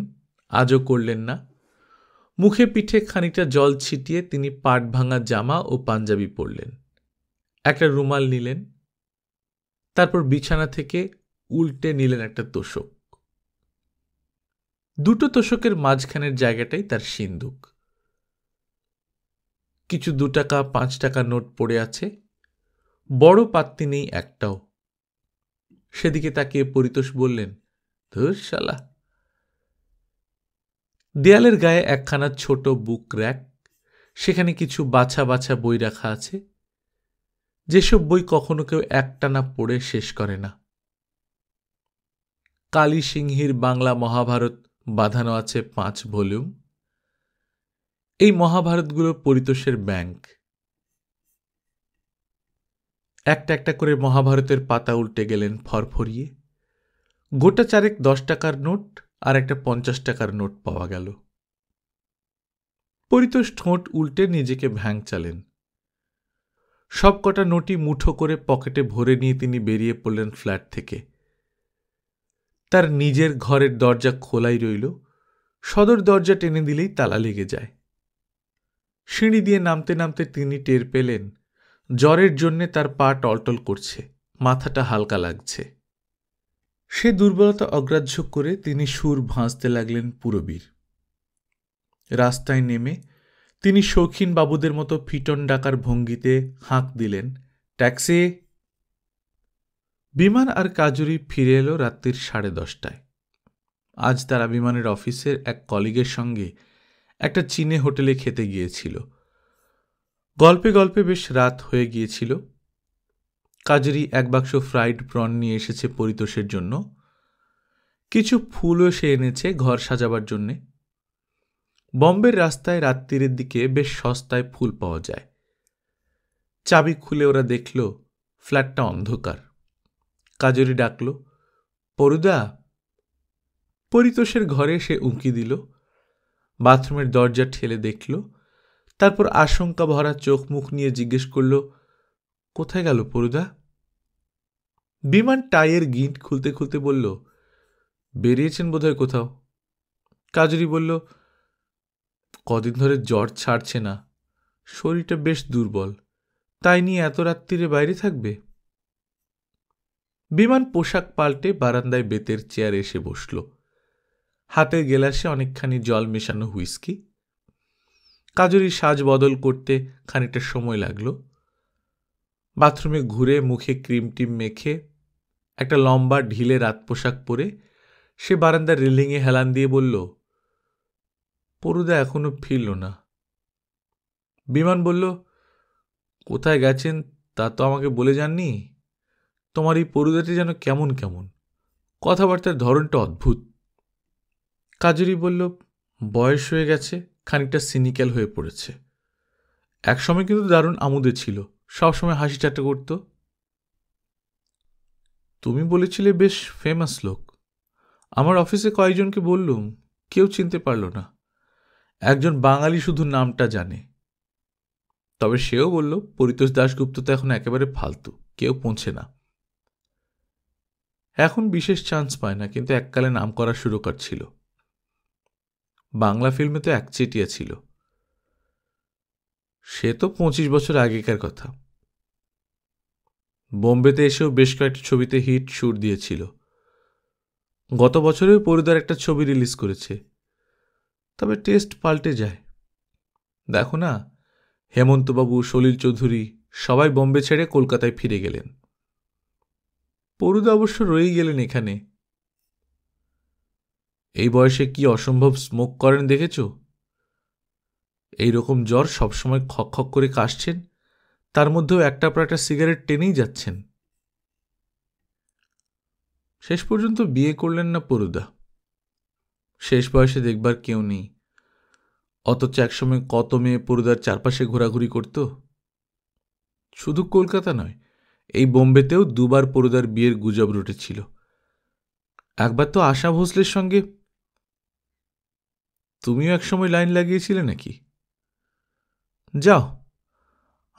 আজও করলেন না। মুখে পিঠে খানিকটা জল ছিটিয়ে তিনি পাট ভাঙা জামা ও পাঞ্জাবি পরলেন। একটা রুমাল নিলেন। তারপর বিছানা থেকে উল্টে নিলেন একটা তোশক। 2টো তোশকের মাঝখানের জায়গাটাই তার সিন্দুক। কিছু 2 টাকা 5 টাকা নোট পড়ে আছে, বড় পাত্তি নেই একটাও। সেদিকে তাকিয়ে পরিতোষ বললেন, ধুর শালা। দেয়ালের গায়ে একখানা ছোট বুক র্যাক, সেখানে কিছু বাছা বাছা বই রাখা আছে, যেসব বই কখনো কেউ একটানা পড়ে শেষ করে না। কালী সিংহীর বাংলা মহাভারত বাঁধানো আছে 5 ভলিউম। এই মহাভারতগুলো পরিতোষের ব্যাংক। একটা একটা করে মহাভারতের পাতা উল্টে গেলেন ফরফরিয়ে। গোটা 4 10 টাকার নোট আর একটা 50 টাকার নোট পাওয়া গেল। পরিতোষ ঠোঁট উল্টে নিজেকে ভ্যাংচালেন। সব কটা নোটই মুঠো করে পকেটে ভরে নিয়ে তিনি বেরিয়ে পড়লেন ফ্ল্যাট থেকে। তার নিজের ঘরের দরজা খোলাই রইল, সদর দরজা টেনে দিলেই তালা লেগে যায়। সিঁড়ি দিয়ে নামতে নামতে তিনি টের পেলেন জ্বরের জন্যে তার পা টলটল করছে, মাথাটা হালকা লাগছে। সে দুর্বলতা অগ্রাহ্য করে তিনি সুর ভাঁজতে লাগলেন পুরবীর। রাস্তায় নেমে তিনি শৌখিন বাবুদের মতো ফিটন ডাকার ভঙ্গিতে হাঁক দিলেন, ট্যাক্সি। বিমান আর কাজুরি ফিরে এলো রাত্রির 10:30টায়। আজ তারা বিমানের অফিসের এক কলিগের সঙ্গে একটা চীনে হোটেলে খেতে গিয়েছিল। গল্পে গল্পে বেশ রাত হয়ে গিয়েছিল। কাজুরি এক বাক্স ফ্রাইড প্রন নিয়ে এসেছে পরিতোষের জন্য। কিছু ফুলও সে এনেছে ঘর সাজাবার জন্যে। বম্বের রাস্তায় রাত্রিরের দিকে বেশ সস্তায় ফুল পাওয়া যায়। চাবি খুলে ওরা দেখল ফ্ল্যাটটা অন্ধকার। কাজুরি ডাকল, পরুদা। পরিতোষের ঘরে সে উঁকি দিল, বাথরুমের দরজা ঠেলে দেখল, তারপর আশঙ্কা ভরা চোখ মুখ নিয়ে জিজ্ঞেস করল, কোথায় গেল পরুদা? বিমান টাইয়ের গিঁট খুলতে খুলতে বলল, বেরিয়েছেন বোধহয় কোথাও। কাজুরি বলল, কদিন ধরে জ্বর ছাড়ছে না, শরীরটা বেশ দুর্বল, তাই নিয়ে এত রাত্রিরে বাইরে থাকবে। বিমান পোশাক পাল্টে বারান্দায় বেতের চেয়ারে এসে বসল। হাতের গেলাসে অনেকখানি জল মেশানো হুইস্কি। কাজুরি সাজ বদল করতে খানিকটা সময় লাগল। বাথরুমে ঘুরে মুখে ক্রিম টিম মেখে একটা লম্বা ঢিলে রাত পোশাক পরে সে বারান্দার রেলিংয়ে হেলান দিয়ে বলল, পরুদা এখনো ফিরল না। বিমান বলল, কোথায় গেছেন তা তো আমাকে বলে যাননি। তোমার এই পরুদাটি যেন কেমন কেমন, কথাবার্তার ধরনটা অদ্ভুত। কাজুরি বলল, বয়স হয়ে গেছে, খানিকটা সিনিক্যাল হয়ে পড়েছে। একসময় কিন্তু দারুণ আমোদে ছিল, সবসময় হাসি ঠাট্টা করত। তুমি বলেছিলে বেশ ফেমাস লোক। আমার অফিসে কয়েকজনকে বললুম, কেউ চিনতে পারল না। একজন বাঙালি শুধু নামটা জানে। তবে সেও বলল, পরিতোষ দাশগুপ্ত তো এখন একেবারে ফালতু, কেউ পৌঁছে না। এখন বিশেষ চান্স পায় না, কিন্তু এককালে নাম করা সুরকার ছিল। বাংলা ফিল্মে তো একচেটিয়া ছিল। সে তো 25 বছর আগেকার কথা। বোম্বেতে এসেও বেশ কয়েকটা ছবিতে হিট সুর দিয়েছিল। গত বছরেও পরিদার একটা ছবি রিলিজ করেছে। তবে টেস্ট পাল্টে যায়। দেখো না, হেমন্তবাবু, সলিল চৌধুরী সবাই বোম্বে ছেড়ে কলকাতায় ফিরে গেলেন। পরুদা অবশ্য রয়েই গেলেন এখানে। এই বয়সে কি অসম্ভব স্মোক করেন দেখেছ? এইরকম জ্বর সবসময় খক খক করে কাশছেন, তার মধ্যেও একটা পর একটা সিগারেট টেনেই যাচ্ছেন। শেষ পর্যন্ত বিয়ে করলেন না পরুদা। শেষ বয়সে দেখবার কেউ নেই, অথচ একসময় কত মেয়ে পরুদার চারপাশে ঘোরাঘুরি করত। শুধু কলকাতা নয়, এই বোম্বেতেও দুবার পরুদার বিয়ের গুজব রটেছিল। একবার তো আশা ভোসলের সঙ্গে। তুমিও একসময় লাইন লাগিয়েছিলে নাকি? যাও,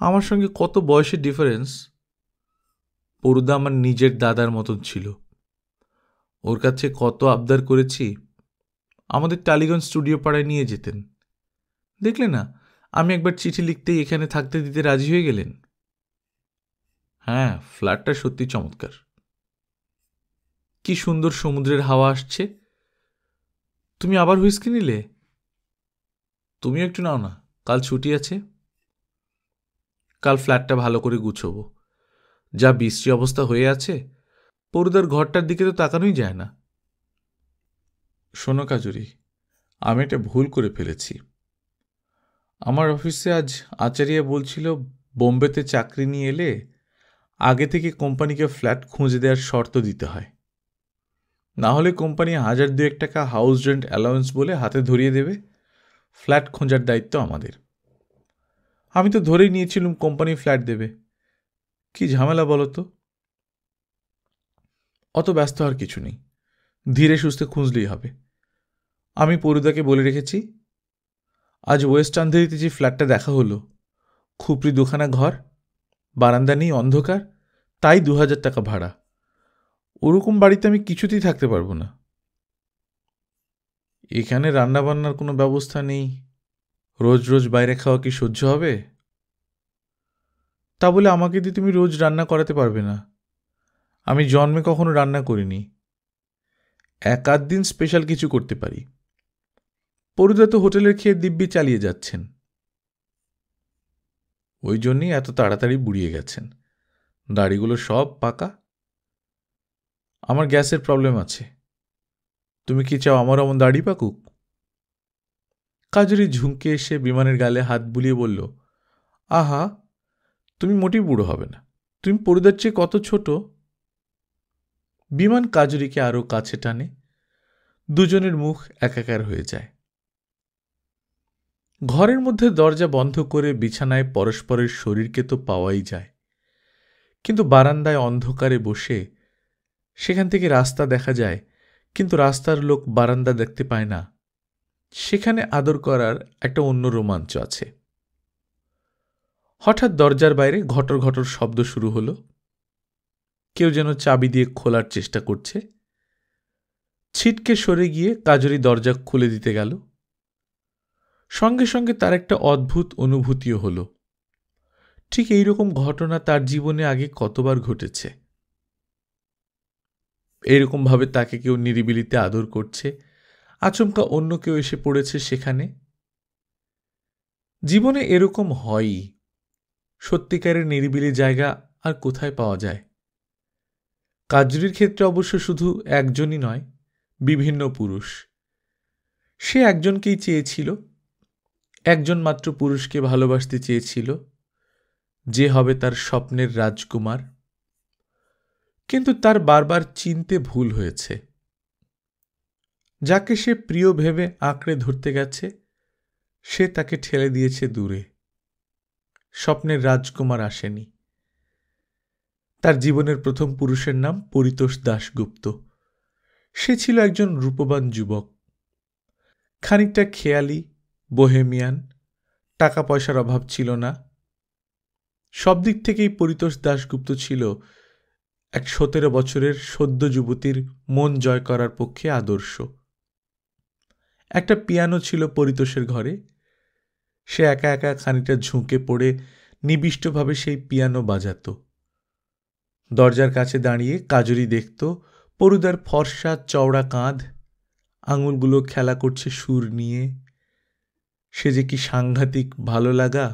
আমার সঙ্গে কত বয়সের ডিফারেন্স। পরুদা আমার নিজের দাদার মতন ছিল। ওর কাছে কত আবদার করেছি। আমাদের টালিগঞ্জ স্টুডিও পাড়ায় নিয়ে যেতেন। দেখলে না, আমি একবার চিঠি লিখতেই এখানে থাকতে দিতে রাজি হয়ে গেলেন। হ্যাঁ, ফ্ল্যাটটা সত্যি চমৎকার। কি সুন্দর সমুদ্রের হাওয়া আসছে। তুমি আবার হুইস্কি নিলে? তুমিও একটু নাও না, কাল ছুটি আছে। কাল ফ্ল্যাটটা ভালো করে গুছবো। যা বিশ্রী অবস্থা হয়ে আছে, পরুদার ঘরটার দিকে তো তাকানোই যায় না। শোনো কাজুরি, আমি একটা ভুল করে ফেলেছি। আমার অফিসে আজ আচারিয়া বলছিল, বোম্বেতে চাকরি নিয়ে এলে আগে থেকে কোম্পানিকে ফ্ল্যাট খুঁজে দেওয়ার শর্ত দিতে হয়। না হলে কোম্পানি 1000-2 টাকা হাউস রেন্ট অ্যালাউন্স বলে হাতে ধরিয়ে দেবে। ফ্ল্যাট খোঁজার দায়িত্ব আমাদের। আমি তো ধরেই নিয়েছিলাম কোম্পানি ফ্ল্যাট দেবে। কি ঝামেলা বলো তো? অত ব্যস্ত হওয়ার কিছু নেই, ধীরে সুস্থে খুঁজলেই হবে। আমি পরুদাকে বলে রেখেছি। আজ ওয়েস্ট আন্ধেরিতে যে ফ্ল্যাটটা দেখা হলো, খুপড়ি দুখানা ঘর, বারান্দা নেই, অন্ধকার, তাই 2000 টাকা ভাড়া। ওরকম বাড়িতে আমি কিছুতেই থাকতে পারবো না। এখানে রান্নাবান্নার কোনো ব্যবস্থা নেই। রোজ রোজ বাইরে খাওয়া কি সহ্য হবে? তা বলে আমাকে দিয়ে তুমি রোজ রান্না করাতে পারবে না। আমি জন্মে কখনো রান্না করিনি। এক আধ দিন স্পেশাল কিছু করতে পারি। পরুদা তো হোটেলের খেয়ে দিব্যি চালিয়ে যাচ্ছেন, ওই জন্যই এত তাড়াতাড়ি বুড়িয়ে গেছেন। দাড়িগুলো সব পাকা। আমার গ্যাসের প্রবলেম আছে, তুমি কি চাও আমার অমন দাড়ি পাকুক? কাজরি ঝুঁকে এসে বিমানের গালে হাত বুলিয়ে বলল, আহা, তুমি মোটেই বুড়ো হবে না, তুমি পরুদার চেয়ে কত ছোট। বিমান কাজরিকে আরও কাছে টানে, দুজনের মুখ একাকার হয়ে যায়। ঘরের মধ্যে দরজা বন্ধ করে বিছানায় পরস্পরের শরীরকে তো পাওয়াই যায়, কিন্তু বারান্দায় অন্ধকারে বসে সেখান থেকে রাস্তা দেখা যায়, কিন্তু রাস্তার লোক বারান্দা দেখতে পায় না। সেখানে আদর করার একটা অন্য রোমাঞ্চ আছে। হঠাৎ দরজার বাইরে ঘটর ঘটর শব্দ শুরু হলো। কেউ যেন চাবি দিয়ে খোলার চেষ্টা করছে। ছিটকে সরে গিয়ে কাজরি দরজা খুলে দিতে গেল। সঙ্গে সঙ্গে তার একটা অদ্ভুত অনুভূতিও হলো। ঠিক এইরকম ঘটনা তার জীবনে আগে কতবার ঘটেছে। এইরকমভাবে তাকে কেউ নিরিবিলিতে আদর করছে, আচমকা অন্য কেউ এসে পড়েছে সেখানে। জীবনে এরকম হয়ই। সত্যিকারের নিরিবিলি জায়গা আর কোথায় পাওয়া যায়? কাজরির ক্ষেত্রে অবশ্য শুধু একজনই নয়, বিভিন্ন পুরুষ। সে একজনকেই চেয়েছিল, একজন মাত্র পুরুষকে ভালোবাসতে চেয়েছিল, যে হবে তার স্বপ্নের রাজকুমার। কিন্তু তার বারবার চিনতে ভুল হয়েছে। যাকে সে প্রিয় ভেবে আঁকড়ে ধরতে গেছে, সে তাকে ঠেলে দিয়েছে দূরে। স্বপ্নের রাজকুমার আসেনি। তার জীবনের প্রথম পুরুষের নাম পরিতোষ দাশগুপ্ত। সে ছিল একজন রূপবান যুবক, খানিকটা খেয়ালি, বোহেমিয়ান, টাকা পয়সার অভাব ছিল না। সব দিক থেকেই পরিতোষ দাশগুপ্ত ছিল এক 17 বছরের সদ্য যুবতীর মন জয় করার পক্ষে আদর্শ। একটা পিয়ানো ছিল পরিতোষের ঘরে। সে একা একা খানিকটা ঝুঁকে পড়ে নিবিষ্টভাবে সেই পিয়ানো বাজাত। দরজার কাছে দাঁড়িয়ে কাজরি দেখত পরুদার ফর্সা চওড়া কাঁধ, আঙুলগুলো খেলা করছে সুর নিয়ে। সে যে কি সাংঘাতিক ভালো লাগা।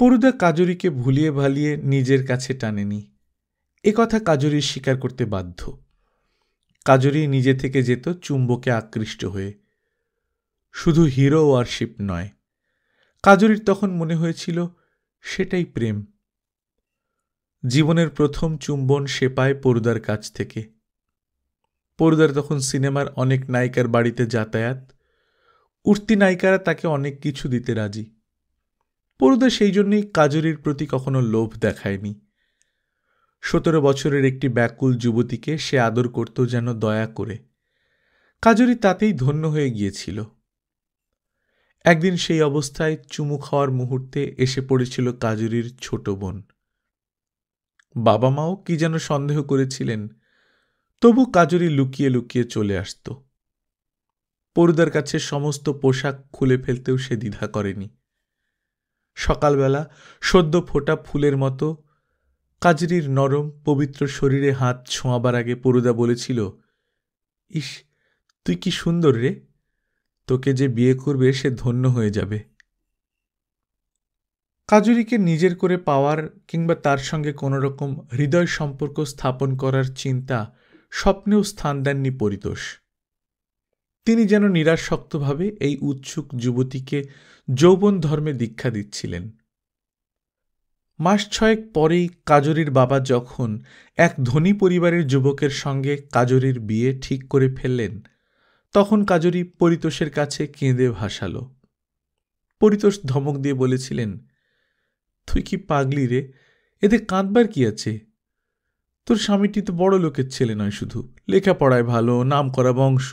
পরুদা কাজরিকে ভুলিয়ে ভালিয়ে নিজের কাছে টানেনি, এ কথা কাজরি স্বীকার করতে বাধ্য। কাজরি নিজে থেকে যেত চুম্বকে আকৃষ্ট হয়ে, শুধু হিরো ওয়ারশিপ নয়। কাজরির তখন মনে হয়েছিল সেটাই প্রেম। জীবনের প্রথম চুম্বন সে পায় পরুদার কাছ থেকে। পরুদার তখন সিনেমার অনেক নায়িকার বাড়িতে যাতায়াত, উঠতি নায়িকারা তাকে অনেক কিছু দিতে রাজি। পরুদা সেই জন্যই কাজরির প্রতি কখনো লোভ দেখায়নি। 17 বছরের একটি ব্যাকুল যুবতীকে সে আদর করত যেন দয়া করে। কাজরি তাতেই ধন্য হয়ে গিয়েছিল। একদিন সেই অবস্থায় চুমু খাওয়ার মুহূর্তে এসে পড়েছিল কাজরির ছোট বোন। বাবা মাও কি যেন সন্দেহ করেছিলেন, তবু কাজরি লুকিয়ে লুকিয়ে চলে আসত। পরুদার কাছে সমস্ত পোশাক খুলে ফেলতেও সে দ্বিধা করেনি। সকালবেলা সদ্য ফোটা ফুলের মতো কাজরির নরম পবিত্র শরীরে হাত ছোঁয়াবার আগে পরুদা বলেছিল, ইস, তুই কি সুন্দর রে, তোকে যে বিয়ে করবে সে ধন্য হয়ে যাবে। কাজরিকে নিজের করে পাওয়ার কিংবা তার সঙ্গে কোনো রকম হৃদয় সম্পর্ক স্থাপন করার চিন্তা স্বপ্নেও স্থান দেননি পরিতোষ। তিনি যেন নিরাসক্তভাবে এই উৎসুক যুবতীকে যৌবন ধর্মে দীক্ষা দিচ্ছিলেন। মাস 6 পরেই কাজরির বাবা যখন এক ধনী পরিবারের যুবকের সঙ্গে কাজরির বিয়ে ঠিক করে ফেললেন, তখন কাজরি পরিতোষের কাছে কেঁদে ভাসাল। পরিতোষ ধমক দিয়ে বলেছিলেন, তুই কি পাগলি রে, এতে কাঁদবার কি আছে? তোর স্বামীটি তো বড় লোকের ছেলে নয়, শুধু লেখাপড়ায় ভালো, নাম করা বংশ,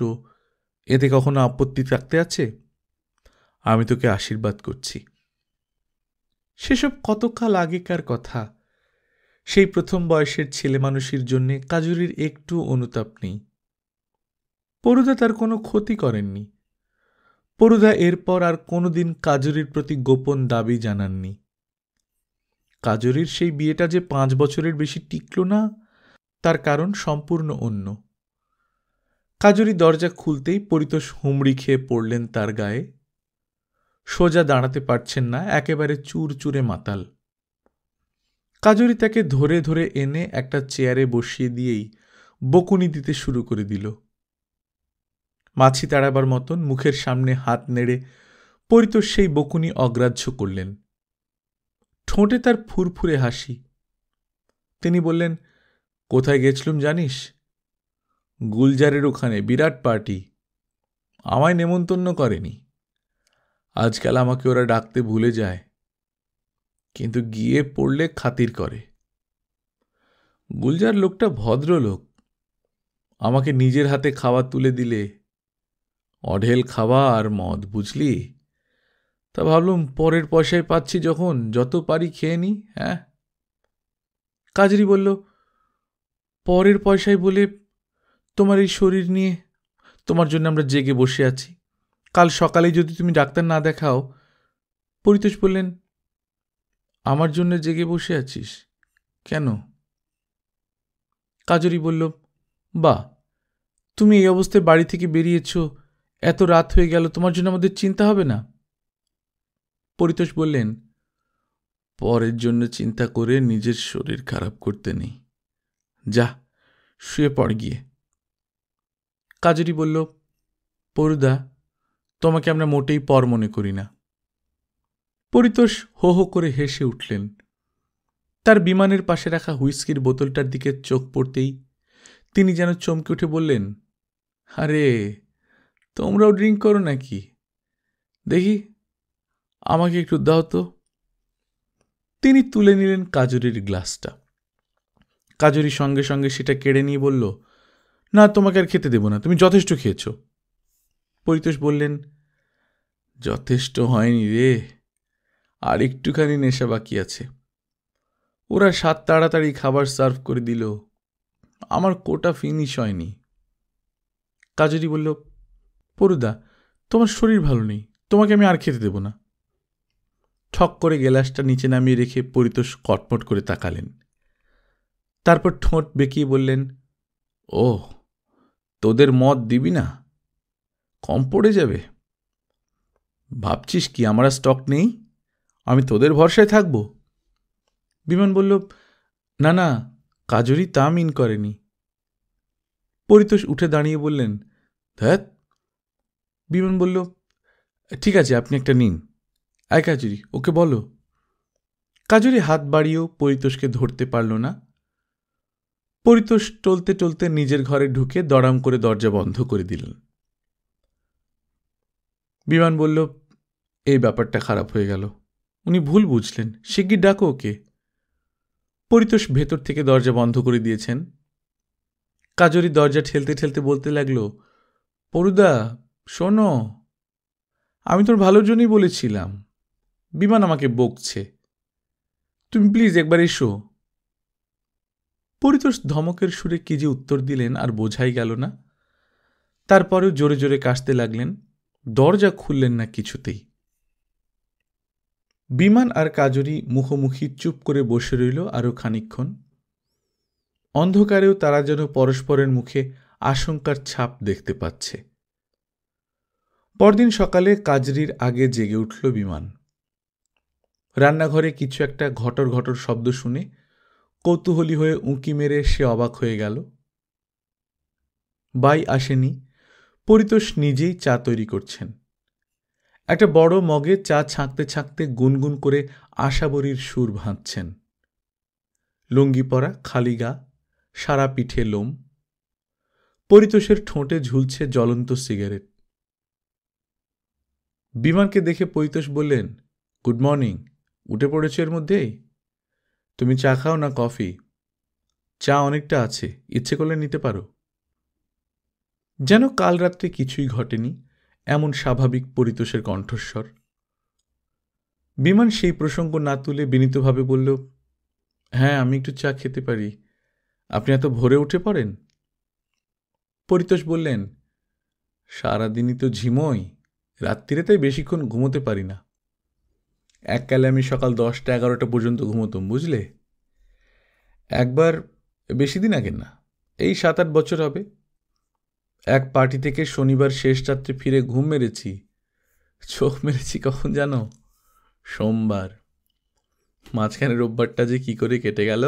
এতে কখনো আপত্তি থাকতে আছে? আমি তোকে আশীর্বাদ করছি। সেসব কতকাল আগেকার কথা। সেই প্রথম বয়সের ছেলে মানুষের জন্যে কাজরির একটু অনুতাপ নেই। পরুদা তার কোনো ক্ষতি করেননি। পরুদা এরপর আর কোনোদিন কাজরির প্রতি গোপন দাবি জানাননি। কাজরির সেই বিয়েটা যে 5 বছরের বেশি টিকল না, তার কারণ সম্পূর্ণ অন্য। কাজরি দরজা খুলতেই পরিতোষ হুমড়ি খেয়ে পড়লেন তার গায়ে। সোজা দাঁড়াতে পারছেন না, একেবারে চুরচুরে মাতাল। কাজরি তাকে ধরে ধরে এনে একটা চেয়ারে বসিয়ে দিয়েই বকুনি দিতে শুরু করে দিল। মাছি তাড়াবার মতন মুখের সামনে হাত নেড়ে পরিতোষ সেই বকুনি অগ্রাহ্য করলেন। ঠোঁটে তার ফুরফুরে হাসি। তিনি বললেন, কোথায় গেছিলুম জানিস? গুলজারের ওখানে বিরাট পার্টি। আমায় নেমন্তন্ন করেনি। আজকাল আমাকে ওরা ডাকতে ভুলে যায়, কিন্তু গিয়ে পড়লে খাতির করে। গুলজার লোকটা ভদ্রলোক। আমাকে নিজের হাতে খাওয়া তুলে দিলে অঢেল খাওয়া আর মদ, বুঝলি? তা ভাবলুম পরের পয়সায় পাচ্ছি যখন যত পারি খেয়ে নি। হ্যাঁ। কাজরি বলল, পরের পয়সায় বলে তোমার এই শরীর নিয়ে তোমার জন্য আমরা জেগে বসে আছি। কাল সকালে যদি তুমি ডাক্তার না দেখাও। পরিতোষ বললেন, আমার জন্য জেগে বসে আছিস কেন? কাজরি বলল, বাহ, তুমি এই অবস্থায় বাড়ি থেকে বেরিয়েছ, এত রাত হয়ে গেল, তোমার জন্য আমাদের চিন্তা হবে না? পরিতোষ বললেন, পরের জন্য চিন্তা করে নিজের শরীর খারাপ করতে নেই। যা, শুয়ে পড় গিয়ে। কাজরি বলল, পরুদা, তোমাকে আমরা মোটেই পর মনে করি না। পরিতোষ হো হো করে হেসে উঠলেন। তার বিমানের পাশে রাখা হুইস্কির বোতলটার দিকে চোখ পড়তেই তিনি যেন চমকে উঠে বললেন, আরে, তোমরাও ড্রিঙ্ক করো নাকি? দেখি, আমাকে একটু দাও তো। তিনি তুলে নিলেন কাজরির গ্লাসটা। কাজরি সঙ্গে সঙ্গে সেটা কেড়ে নিয়ে বলল, না, তোমাকে আর খেতে দেব না, তুমি যথেষ্ট খেয়েছ। পরিতোষ বললেন, যথেষ্ট হয়নি রে, আর একটুখানি নেশা বাকি আছে। ওরা সাত তাড়াতাড়ি খাবার সার্ভ করে দিল, আমার কোটা ফিনিশ হয়নি। কাজরি বলল, পরুদা, তোমার শরীর ভালো নেই, তোমাকে আমি আর খেতে দেব না। ঠক করে গ্লাসটা নিচে নামিয়ে রেখে পরিতোষ কটমট করে তাকালেন। তারপর ঠোঁট বেঁকিয়ে বললেন, ও, তোদের মদ দিবি না? কম পড়ে যাবে। ভাবছিস কি আমার স্টক নেই? আমি তোদের ভরসায় থাকব? বিমান বলল, না না, কাজরি তা মিন করেনি। পরিতোষ উঠে দাঁড়িয়ে বললেন, ধ্যাৎ। বিমান বলল, ঠিক আছে, আপনি একটা নিন। আয় কাজরি, ওকে বলো। কাজরি হাত বাড়িয়েও পরিতোষকে ধরতে পারল না। পরিতোষ টলতে টলতে নিজের ঘরে ঢুকে দড়াম করে দরজা বন্ধ করে দিলেন। বিমান বলল, এই ব্যাপারটা খারাপ হয়ে গেল, উনি ভুল বুঝলেন, শিগগির ডাকো ওকে। পরিতোষ ভেতর থেকে দরজা বন্ধ করে দিয়েছেন। কাজরি দরজা ঠেলতে ঠেলতে বলতে লাগল, পরুদা, শোনো, আমি তোর ভালোর জন্যই বলেছিলাম। বিমান আমাকে বকছে, তুমি প্লিজ একবার এসো। পরিতোষ ধমকের সুরে কি যে উত্তর দিলেন আর বোঝাই গেল না। তারপরেও জোরে জোরে কাশতে লাগলেন, দরজা খুললেন না কিছুতেই। বিমান আর কাজরি মুখোমুখি চুপ করে বসে রইল আরও খানিকক্ষণ। অন্ধকারেও তারা যেন পরস্পরের মুখে আশঙ্কার ছাপ দেখতে পাচ্ছে। পরদিন সকালে কাজরির আগে জেগে উঠল বিমান। রান্নাঘরে কিছু একটা ঘটর ঘটর শব্দ শুনে কৌতূহলী হয়ে উঁকি মেরে সে অবাক হয়ে গেল। বাই আসেনি, পরিতোষ নিজেই চা তৈরি করছেন। একটা বড় মগে চা ছাঁকতে ছাঁকতে গুনগুন করে আশাবরীর সুর ভাঁজছেন। লুঙ্গি পরা, খালি গা, সারা পিঠে লোম। পরিতোষের ঠোঁটে ঝুলছে জ্বলন্ত সিগারেট। বিমানকে দেখে পরিতোষ বললেন, গুড মর্নিং, উঠে পড়েছ এর মধ্যেই? তুমি চা খাও না কফি? চা অনেকটা আছে, ইচ্ছে করলে নিতে পারো। যেন কাল রাত্রে কিছুই ঘটেনি, এমন স্বাভাবিক পরিতোষের কণ্ঠস্বর। বিমান সেই প্রসঙ্গ না তুলে বিনীতভাবে বলল, হ্যাঁ, আমি একটু চা খেতে পারি। আপনি এত ভোরে উঠে পড়েন? পরিতোষ বললেন, সারাদিনই তো ঝিমোই, রাত্রিরে তাই বেশিক্ষণ ঘুমোতে পারি না। এককালে আমি সকাল 10টা 11টা পর্যন্ত ঘুমোতাম, বুঝলে। একবার বেশি দিন আগে না, এই 7-8 বছর হবে। এক পার্টি থেকে শনিবার শেষ রাত্রে ফিরে ঘুম মেরেছি। চোখ মেরেছি কখন জানো? সোমবার। মাঝখানে রোববারটা যে কি করে কেটে গেল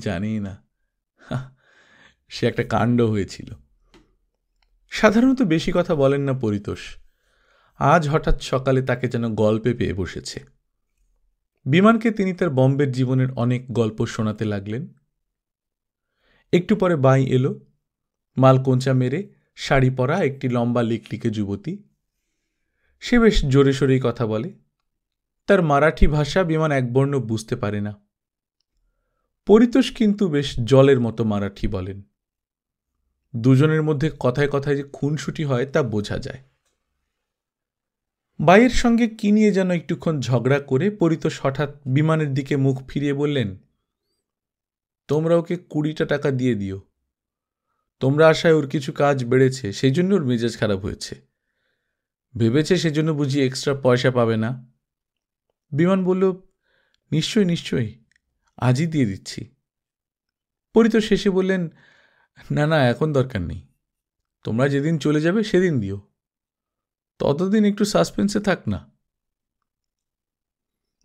জানি না। সে একটা কাণ্ড হয়েছিল। সাধারণত বেশি কথা বলেন না পরিতোষ। আজ হঠাৎ সকালে তাকে যেন গল্পে পেয়ে বসেছে। বিমানকে তিনি তার বম্বের জীবনের অনেক গল্প শোনাতে লাগলেন। একটু পরে বাই এলো, মালকোঁচা মেরে শাড়ি পরা একটি লম্বা লিকলিকে যুবতী। সে বেশ জোরে সোরেই কথা বলে। তার মারাঠি ভাষা বিমান একবর্ণ বুঝতে পারে না। পরিতোষ কিন্তু বেশ জলের মতো মারাঠি বলেন। দুজনের মধ্যে কথায় কথায় যে খুনসুটি হয় তা বোঝা যায়। বাইয়ের সঙ্গে কি নিয়ে যেন একটুক্ষণ ঝগড়া করে পরিতোষ হঠাৎ বিমানের দিকে মুখ ফিরিয়ে বললেন, তোমরা ওকে 20টা টাকা দিয়ে দিও। তোমরা আশায় ওর কিছু কাজ বেড়েছে, সেই জন্য ওর মেজাজ খারাপ হয়েছে। ভেবেছে সেজন্য বুঝি এক্সট্রা পয়সা পাবে না। বিমান বলল, নিশ্চয়ই নিশ্চয়ই, আজই দিয়ে দিচ্ছি। পরিতোষ শেষে বললেন, না না, এখন দরকার নেই। তোমরা যেদিন চলে যাবে সেদিন দিও, ততদিন একটু সাসপেন্সে থাক না।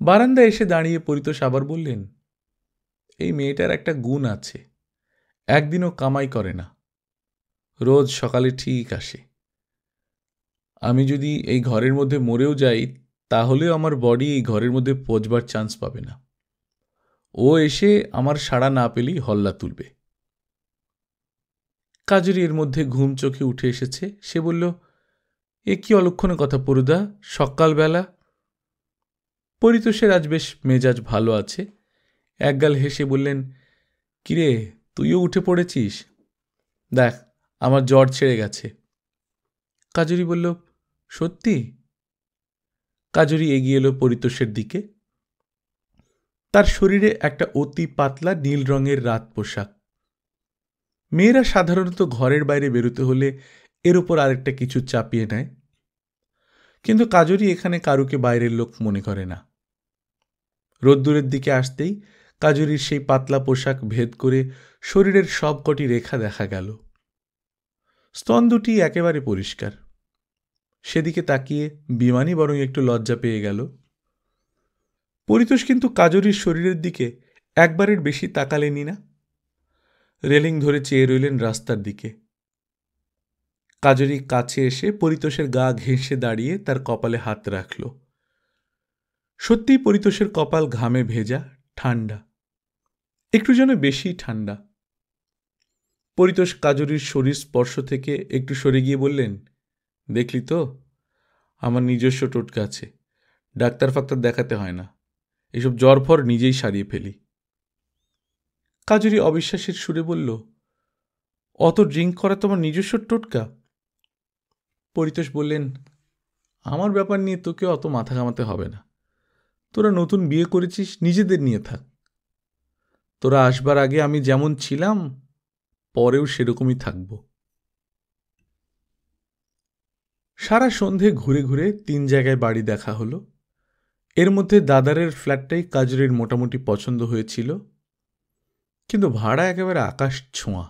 বারান্দায় এসে দাঁড়িয়ে পরিতোষ আবার বললেন, এই মেয়েটার একটা গুণ আছে, একদিনও কামাই করে না, রোজ সকালে ঠিক আসে। আমি যদি এই ঘরের মধ্যে মরেও যাই, তাহলেও আমার বডি এই ঘরের মধ্যে পচবার চান্স পাবে না। ও এসে আমার সাড়া না পেলেই হল্লা তুলবে। কাজুরি এর মধ্যে ঘুম চোখে উঠে এসেছে। সে বলল, এ কি অলক্ষণে কথা পরুদা, সকালবেলা? পরিতোষের আজ বেশ মেজাজ ভালো আছে। একগাল হেসে বললেন, কিরে, তুইও উঠে পড়েছিস? দেখ, আমার জ্বর ছেড়ে গেছে। কাজুরি বলল, সত্যি? কাজুরি এগিয়ে এলো পরিতোষের দিকে। তার শরীরে একটা অতি পাতলা নীল রঙের রাত পোশাক। মেয়েরা সাধারণত ঘরের বাইরে বেরোতে হলে এর উপর আরেকটা কিছু চাপিয়ে নেয়, কিন্তু কাজুরি এখানে কারুকে বাইরের লোক মনে করে না। রোদ্দুরের দিকে আসতেই কাজুরির সেই পাতলা পোশাক ভেদ করে শরীরের সব কটি রেখা দেখা গেল। স্তন দুটি একেবারে পরিষ্কার। সেদিকে তাকিয়ে বিমানই বরং একটু লজ্জা পেয়ে গেল। পরিতোষ কিন্তু কাজুরির শরীরের দিকে একবারের বেশি তাকালেনি না। রেলিং ধরে চেয়ে রইলেন রাস্তার দিকে। কাজুরি কাছে এসে পরিতোষের গা ঘেঁষে দাঁড়িয়ে তার কপালে হাত রাখল। সত্যিই পরিতোষের কপাল ঘামে ভেজা, ঠান্ডা, একটু যেন বেশি ঠান্ডা। পরিতোষ কাজুরির শরীর স্পর্শ থেকে একটু সরে গিয়ে বললেন, দেখলি তো, আমার নিজস্ব টোটকা আছে, ডাক্তার ফাক্তার দেখাতে হয় না, এসব জ্বর ফর নিজেই সারিয়ে ফেলি। কাজুরি অবিশ্বাসের সুরে বলল, অত ড্রিঙ্ক করা তোমার নিজস্ব টোটকা? পরিতোষ বললেন, আমার ব্যাপার নিয়ে তোকে অত মাথা ঘামাতে হবে না। তোরা নতুন বিয়ে করেছিস, নিজেদের নিয়ে থাক। তোরা আসবার আগে আমি যেমন ছিলাম, পরেও সেরকমই থাকব। সারা সন্ধে ঘুরে ঘুরে 3 জায়গায় বাড়ি দেখা হলো। এর মধ্যে দাদারের ফ্ল্যাটটাই কাজুরির মোটামুটি পছন্দ হয়েছিল, কিন্তু ভাড়া একেবারে আকাশ ছোঁয়া।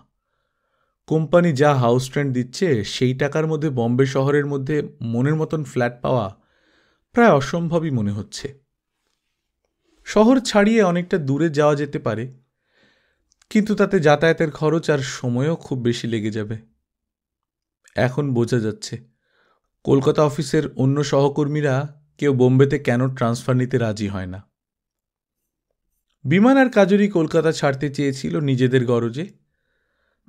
কোম্পানি যা হাউস রেন্ট দিচ্ছে, সেই টাকার মধ্যে বম্বে শহরের মধ্যে মনের মতন ফ্ল্যাট পাওয়া প্রায় অসম্ভবই মনে হচ্ছে। শহর ছাড়িয়ে অনেকটা দূরে যাওয়া যেতে পারে, কিন্তু তাতে যাতায়াতের খরচ আর সময়ও খুব বেশি লেগে যাবে। এখন বোঝা যাচ্ছে কলকাতা অফিসের অন্য সহকর্মীরা কেউ বোম্বেতে কেন ট্রান্সফার নিতে রাজি হয় না। বিমান আর কাজুরি কলকাতা ছাড়তে চেয়েছিল নিজেদের গরজে।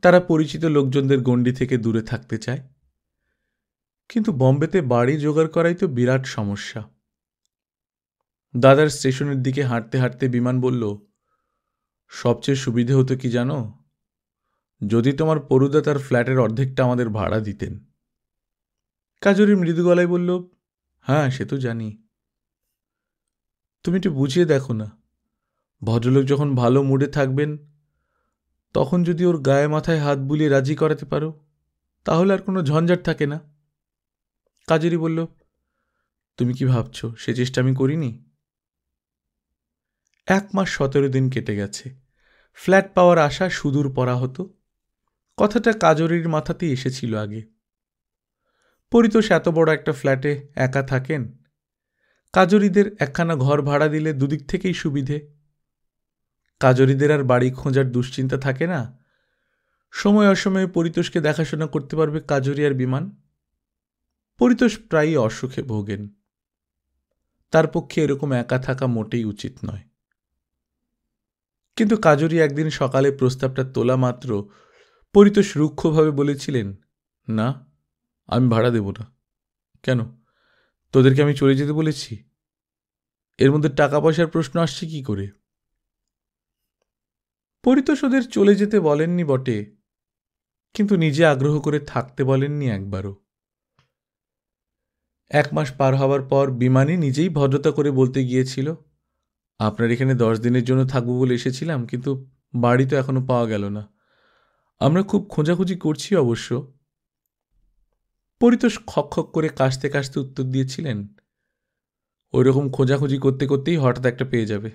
তারা পরিচিত লোকজনদের গণ্ডি থেকে দূরে থাকতে চায়, কিন্তু বম্বেতে বাড়ি জোগাড় করাই তো বিরাট সমস্যা। দাদার স্টেশনের দিকে হাঁটতে হাঁটতে বিমান বলল, সবচেয়ে সুবিধে হতো কি জানো, যদি তোমার পরুদা তার ফ্ল্যাটের অর্ধেকটা আমাদের ভাড়া দিতেন। কাজুরি মৃদু গলায় বলল, হ্যাঁ সে তো জানি। তুমি একটু বুঝিয়ে দেখো না, ভদ্রলোক যখন ভালো মুডে থাকবেন, তখন যদি ওর গায়ে মাথায় হাত বুলিয়ে রাজি করাতে পারো, তাহলে আর কোনো ঝঞ্ঝাট থাকে না। কাজুরি বলল, তুমি কি ভাবছো সে চেষ্টা আমি করিনি? 1 মাস 17 দিন কেটে গেছে। ফ্ল্যাট পাওয়ার আশা সুদূর পরা হতো। কথাটা কাজরির মাথাতেই এসেছিল আগে। পরিতোষ এত বড় একটা ফ্ল্যাটে একা থাকেন, কাজরিদের একখানা ঘর ভাড়া দিলে দুদিক থেকেই সুবিধে। কাজরিদের আর বাড়ি খোঁজার দুশ্চিন্তা থাকে না, সময় অসময়ে পরিতোষকে দেখাশোনা করতে পারবে কাজরি আর বিমান। পরিতোষ প্রায়ই অসুখে ভোগেন, তার পক্ষে এরকম একা থাকা মোটেই উচিত নয়। কিন্তু কাজরি একদিন সকালে প্রস্তাবটা তোলা মাত্র পরিতোষ রুক্ষভাবে বলেছিলেন, না, আমি ভাড়া দেব না। কেন, তোদেরকে আমি চলে যেতে বলেছি? এর মধ্যে টাকা পয়সার প্রশ্ন আসছে কি করে? পরিতোষ ওদের চলে যেতে বলেননি বটে, কিন্তু নিজে আগ্রহ করে থাকতে বলেননি একবারও। 1 মাস পার হওয়ার পর বিমানী নিজেই ভদ্রতা করে বলতে গিয়েছিল, আপনার এখানে 10 দিনের জন্য থাকবো বলে এসেছিলাম, কিন্তু বাড়ি তো এখনো পাওয়া গেল না। আমরা খুব খোঁজাখুঁজি করছি অবশ্য। পরিতোষ খক খক করে কাশতে কাশতে উত্তর দিয়েছিলেন, ওই রকম খোঁজাখুঁজি করতে করতেই হঠাৎ একটা পেয়ে যাবে।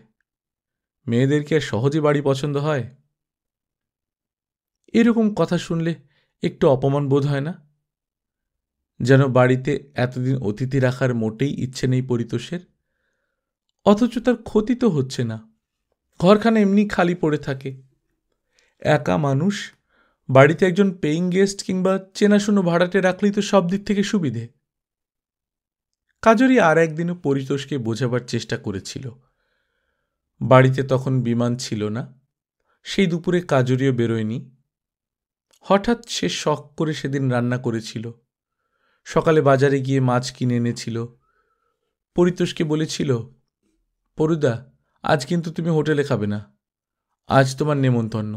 মেয়েদেরকে আর সহজে বাড়ি পছন্দ হয়? এরকম কথা শুনলে একটু অপমান বোধ হয় না? যেন বাড়িতে এতদিন অতিথি রাখার মোটেই ইচ্ছে নেই পরিতোষের, অথচ তার ক্ষতি তো হচ্ছে না। ঘরখানা এমনি খালি পড়ে থাকে। একা মানুষ, বাড়িতে একজন পেইং গেস্ট কিংবা চেনাশুনো ভাড়াটে রাখলেই তো সব দিক থেকে সুবিধে। কাজরি আর একদিনও পরিতোষকে বোঝাবার চেষ্টা করেছিল। বাড়িতে তখন বিমান ছিল না, সেই দুপুরে কাজরিও বেরোয়নি। হঠাৎ সে শখ করে সেদিন রান্না করেছিল। সকালে বাজারে গিয়ে মাছ কিনে এনেছিল। পরিতোষকে বলেছিল, পরুদা, আজ কিন্তু তুমি হোটেলে খাবে না, আজ তোমার নেমন্তন্ন।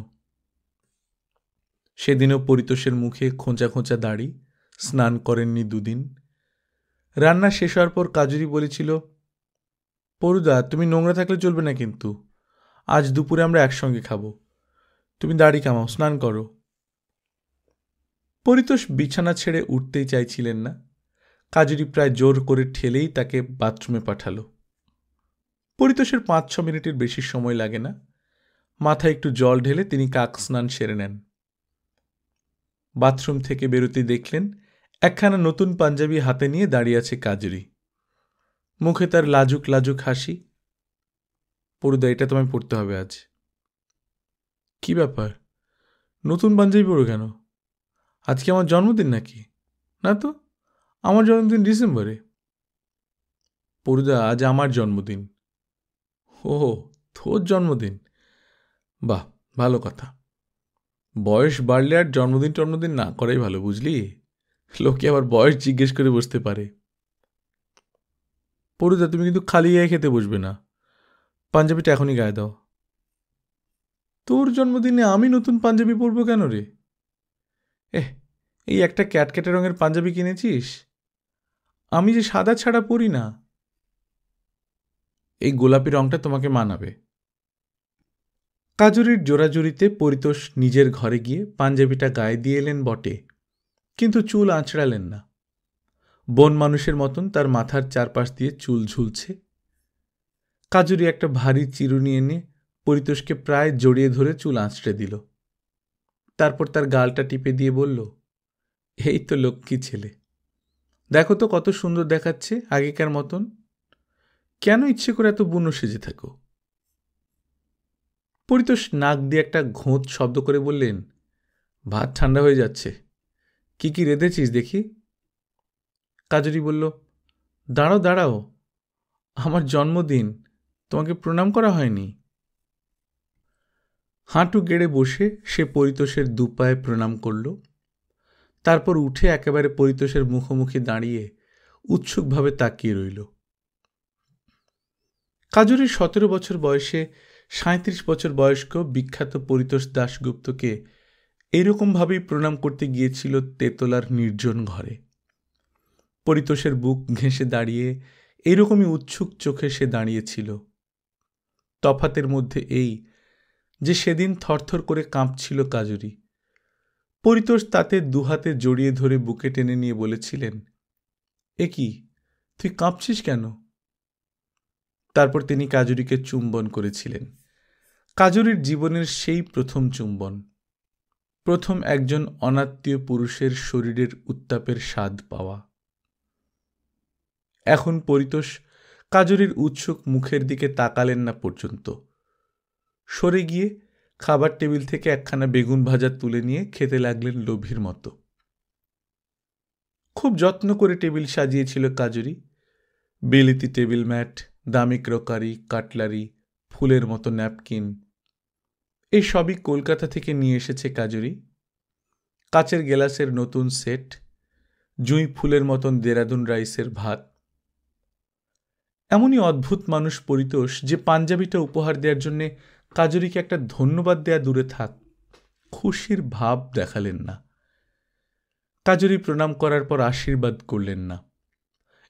সেদিনও পরিতোষের মুখে খোঁচা খোঁচা দাড়ি, স্নান করেননি 2 দিন। রান্না শেষ হওয়ার পর কাজরি বলেছিল, পরুদা, তুমি নোংরা থাকলে চলবে না কিন্তু, আজ দুপুরে আমরা একসঙ্গে খাবো। তুমি দাড়ি কামাও, স্নান করো। পরিতোষ বিছানা ছেড়ে উঠতেই চাইছিলেন না। কাজরি প্রায় জোর করে ঠেলেই তাকে বাথরুমে পাঠালো। পরিতোষের 5-6 মিনিটের বেশি সময় লাগে না। মাথায় একটু জল ঢেলে তিনি কাক স্নান সেরে নেন। বাথরুম থেকে বেরোতে দেখলেন একখানা নতুন পাঞ্জাবি হাতে নিয়ে দাঁড়িয়ে আছে কাজরি। মুখে তার লাজুক লাজুক হাসি। পরুদা, এটা তোমায় পড়তে হবে আজ। কি ব্যাপার, নতুন পাঞ্জাবি পরো কেন? আজকে আমার জন্মদিন নাকি? না তো, আমার জন্মদিন ডিসেম্বরে। পরুদা, আজ আমার জন্মদিন। ও, তোর জন্মদিন? বাহ, ভালো কথা। বয়স বাড়লে আর জন্মদিন না করাই ভালো, বুঝলি? লোকে আবার বয়স জিজ্ঞেস করে বসতে পারে। পরুদা, তুমি কিন্তু খালি গায়ে খেতে বসবে না, পাঞ্জাবিটা এখনই গায়ে দাও। তোর জন্মদিনে আমি নতুন পাঞ্জাবি পরবো কেন রে? এই একটা ক্যাটক্যাটে রঙের পাঞ্জাবি কিনেছিস? আমি যে সাদা ছাড়া পরি না। এই গোলাপি রঙটা তোমাকে মানাবে। কাজরির জোরাজুরিতে পরিতোষ নিজের ঘরে গিয়ে পাঞ্জাবিটা গায়ে দিয়ে এলেন বটে, কিন্তু চুল আঁচড়ালেন না। বন মানুষের মতন তার মাথার চারপাশ দিয়ে চুল ঝুলছে। কাজরি একটা ভারী চিরুনি এনে পরিতোষকে প্রায় জড়িয়ে ধরে চুল আঁচড়ে দিল। তারপর তার গালটা টিপে দিয়ে বলল, এই তো লক্ষ্মী ছেলে, দেখো তো কত সুন্দর দেখাচ্ছে আগেকার মতন। কেন ইচ্ছে করে এত বুনো সেজে থাকো? পরিতোষ নাক দিয়ে একটা ঘোঁত শব্দ করে বললেন, ভাত ঠান্ডা হয়ে যাচ্ছে, কি কি রেঁধেছিস দেখি। কাজরি বলল, দাঁড়াও দাঁড়াও, আমার জন্মদিন, তোমাকে প্রণাম করা হয়নি। হাঁটু গেড়ে বসে সে পরিতোষের দুপায়ে প্রণাম করল। তারপর উঠে একেবারে পরিতোষের মুখোমুখি দাঁড়িয়ে উৎসুকভাবে তাকিয়ে রইল। কাজরির 17 বছর বয়সে 37 বছর বয়স্ক বিখ্যাত পরিতোষ দাশগুপ্তকে এরকমভাবেই প্রণাম করতে গিয়েছিল তেতলার নির্জন ঘরে। পরিতোষের বুক ঘেঁষে দাঁড়িয়ে এরকমই উৎসুক চোখে সে দাঁড়িয়েছিল। তফাতের মধ্যে এই যে সেদিন থরথর করে কাঁপছিল কাজরি। পরিতোষ তাতে দুহাতে জড়িয়ে ধরে বুকে টেনে নিয়ে বলেছিলেন, এ কি, তুই কাঁপছিস কেন? তারপর তিনি কাজরিকে চুম্বন করেছিলেন। কাজরির জীবনের সেই প্রথম চুম্বন, প্রথম একজন অনাত্মীয় পুরুষের শরীরের উত্তাপের স্বাদ পাওয়া। এখন পরিতোষ কাজরির উৎসুক মুখের দিকে তাকালেন না পর্যন্ত। সরে গিয়ে খাবার টেবিল থেকে একখানা বেগুন ভাজা তুলে নিয়ে খেতে লাগলেন লোভীর মতো। খুব যত্ন করে টেবিল সাজিয়েছিল কাজরি। বিলিতি টেবিল ম্যাট, দামি ক্রকারি, কাটলারি, ফুলের মতো ন্যাপকিন, এই সবই কলকাতা থেকে নিয়ে এসেছে কাজরি। কাচের গ্লাসের নতুন সেট, জুঁই ফুলের মতন দেরাদুন রাইসের ভাত। এমনই অদ্ভুত মানুষ পরিতোষ যে পাঞ্জাবিটা উপহার দেওয়ার জন্যে কাজরিকে একটা ধন্যবাদ দেয়া দূরে থাক, খুশির ভাব দেখালেন না। কাজরি প্রণাম করার পর আশীর্বাদ করলেন না।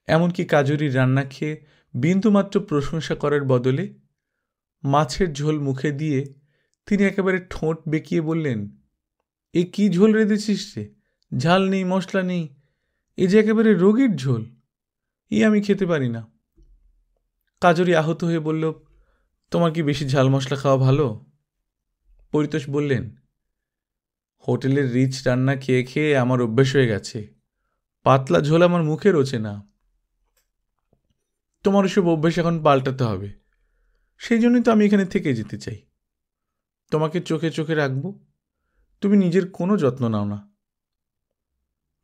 এমনকি কাজরির রান্না খেয়ে বিন্দুমাত্র প্রশংসা করার বদলে মাছের ঝোল মুখে দিয়ে তিনি একেবারে ঠোঁট বেঁকিয়ে বললেন, এ কি ঝোল রেঁধেছিস রে? ঝাল নেই, মশলা নেই, এ যে একেবারে রোগীর ঝোল, আমি খেতে পারি না। কাজরি আহত হয়ে বলল, তোমার কি বেশি ঝাল মশলা খাওয়া ভালো? পরিতোষ বললেন, হোটেলের রিচ রান্না খেয়ে খেয়ে আমার অভ্যেস হয়ে গেছে, পাতলা ঝোল আমার মুখে রোচে না। তোমার ওসব অভ্যেস এখন পাল্টাতে হবে, সেই জন্যই তো আমি এখানে থেকে যেতে চাই। তোমাকে চোখে চোখে রাখবো, তুমি নিজের কোনো যত্ন নাও না।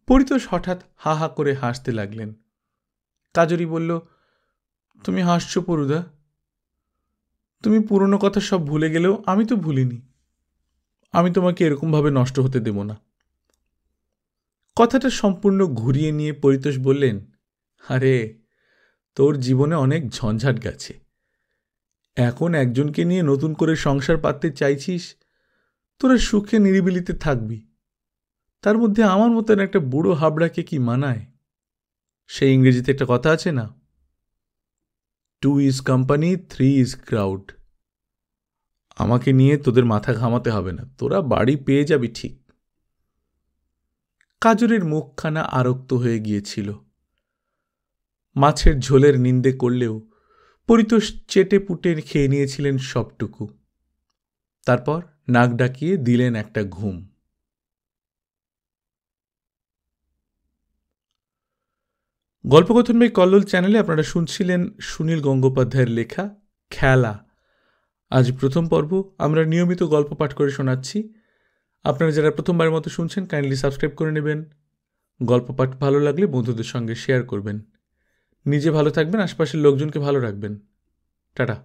পরিতোষ হঠাৎ হা হা করে হাসতে লাগলেন। কাজরি বলল, তুমি হাসছো পরুদা? তুমি পুরনো কথা সব ভুলে গেলেও আমি তো ভুলিনি। আমি তোমাকে এরকমভাবে নষ্ট হতে দেব না। কথাটা সম্পূর্ণ ঘুরিয়ে নিয়ে পরিতোষ বললেন, আরে তোর জীবনে অনেক ঝঞ্ঝাট গেছে, এখন একজনকে নিয়ে নতুন করে সংসার পাততে চাইছিস, তোরা সুখে নিরিবিলিতে থাকবি, তার মধ্যে আমার মতন একটা বুড়ো হাবড়াকে কি মানায়? সেই ইংরেজিতে একটা কথা আছে না, 2 is company, 3 is crowd। আমাকে নিয়ে তোদের মাথা ঘামাতে হবে না, তোরা বাড়ি পেয়ে যাবি ঠিক। কাজরের মুখখানা আরক্ত হয়ে গিয়েছিল। মাছের ঝোলের নিন্দে করলেও পরিতোষ চেটে পুটে খেয়ে নিয়েছিলেন সবটুকু। তারপর নাক ডাকিয়ে দিলেন একটা ঘুম। গল্পকথন বাই কল্লোল চ্যানেলে আপনারা শুনছিলেন সুনীল গঙ্গোপাধ্যায়ের লেখা খেলা। আজ প্রথম পর্ব আমরা নিয়মিত গল্প পাঠ করে শোনাচ্ছি। আপনারা যারা প্রথমবার মতো শুনছেন কাইন্ডলি সাবস্ক্রাইব করে নেবেন। গল্প পাঠ ভালো লাগলে বন্ধুদের সঙ্গে শেয়ার করবেন। নিজে ভালো থাকবেন, আশপাশের লোকজনকে ভালো রাখবেন। টাটা।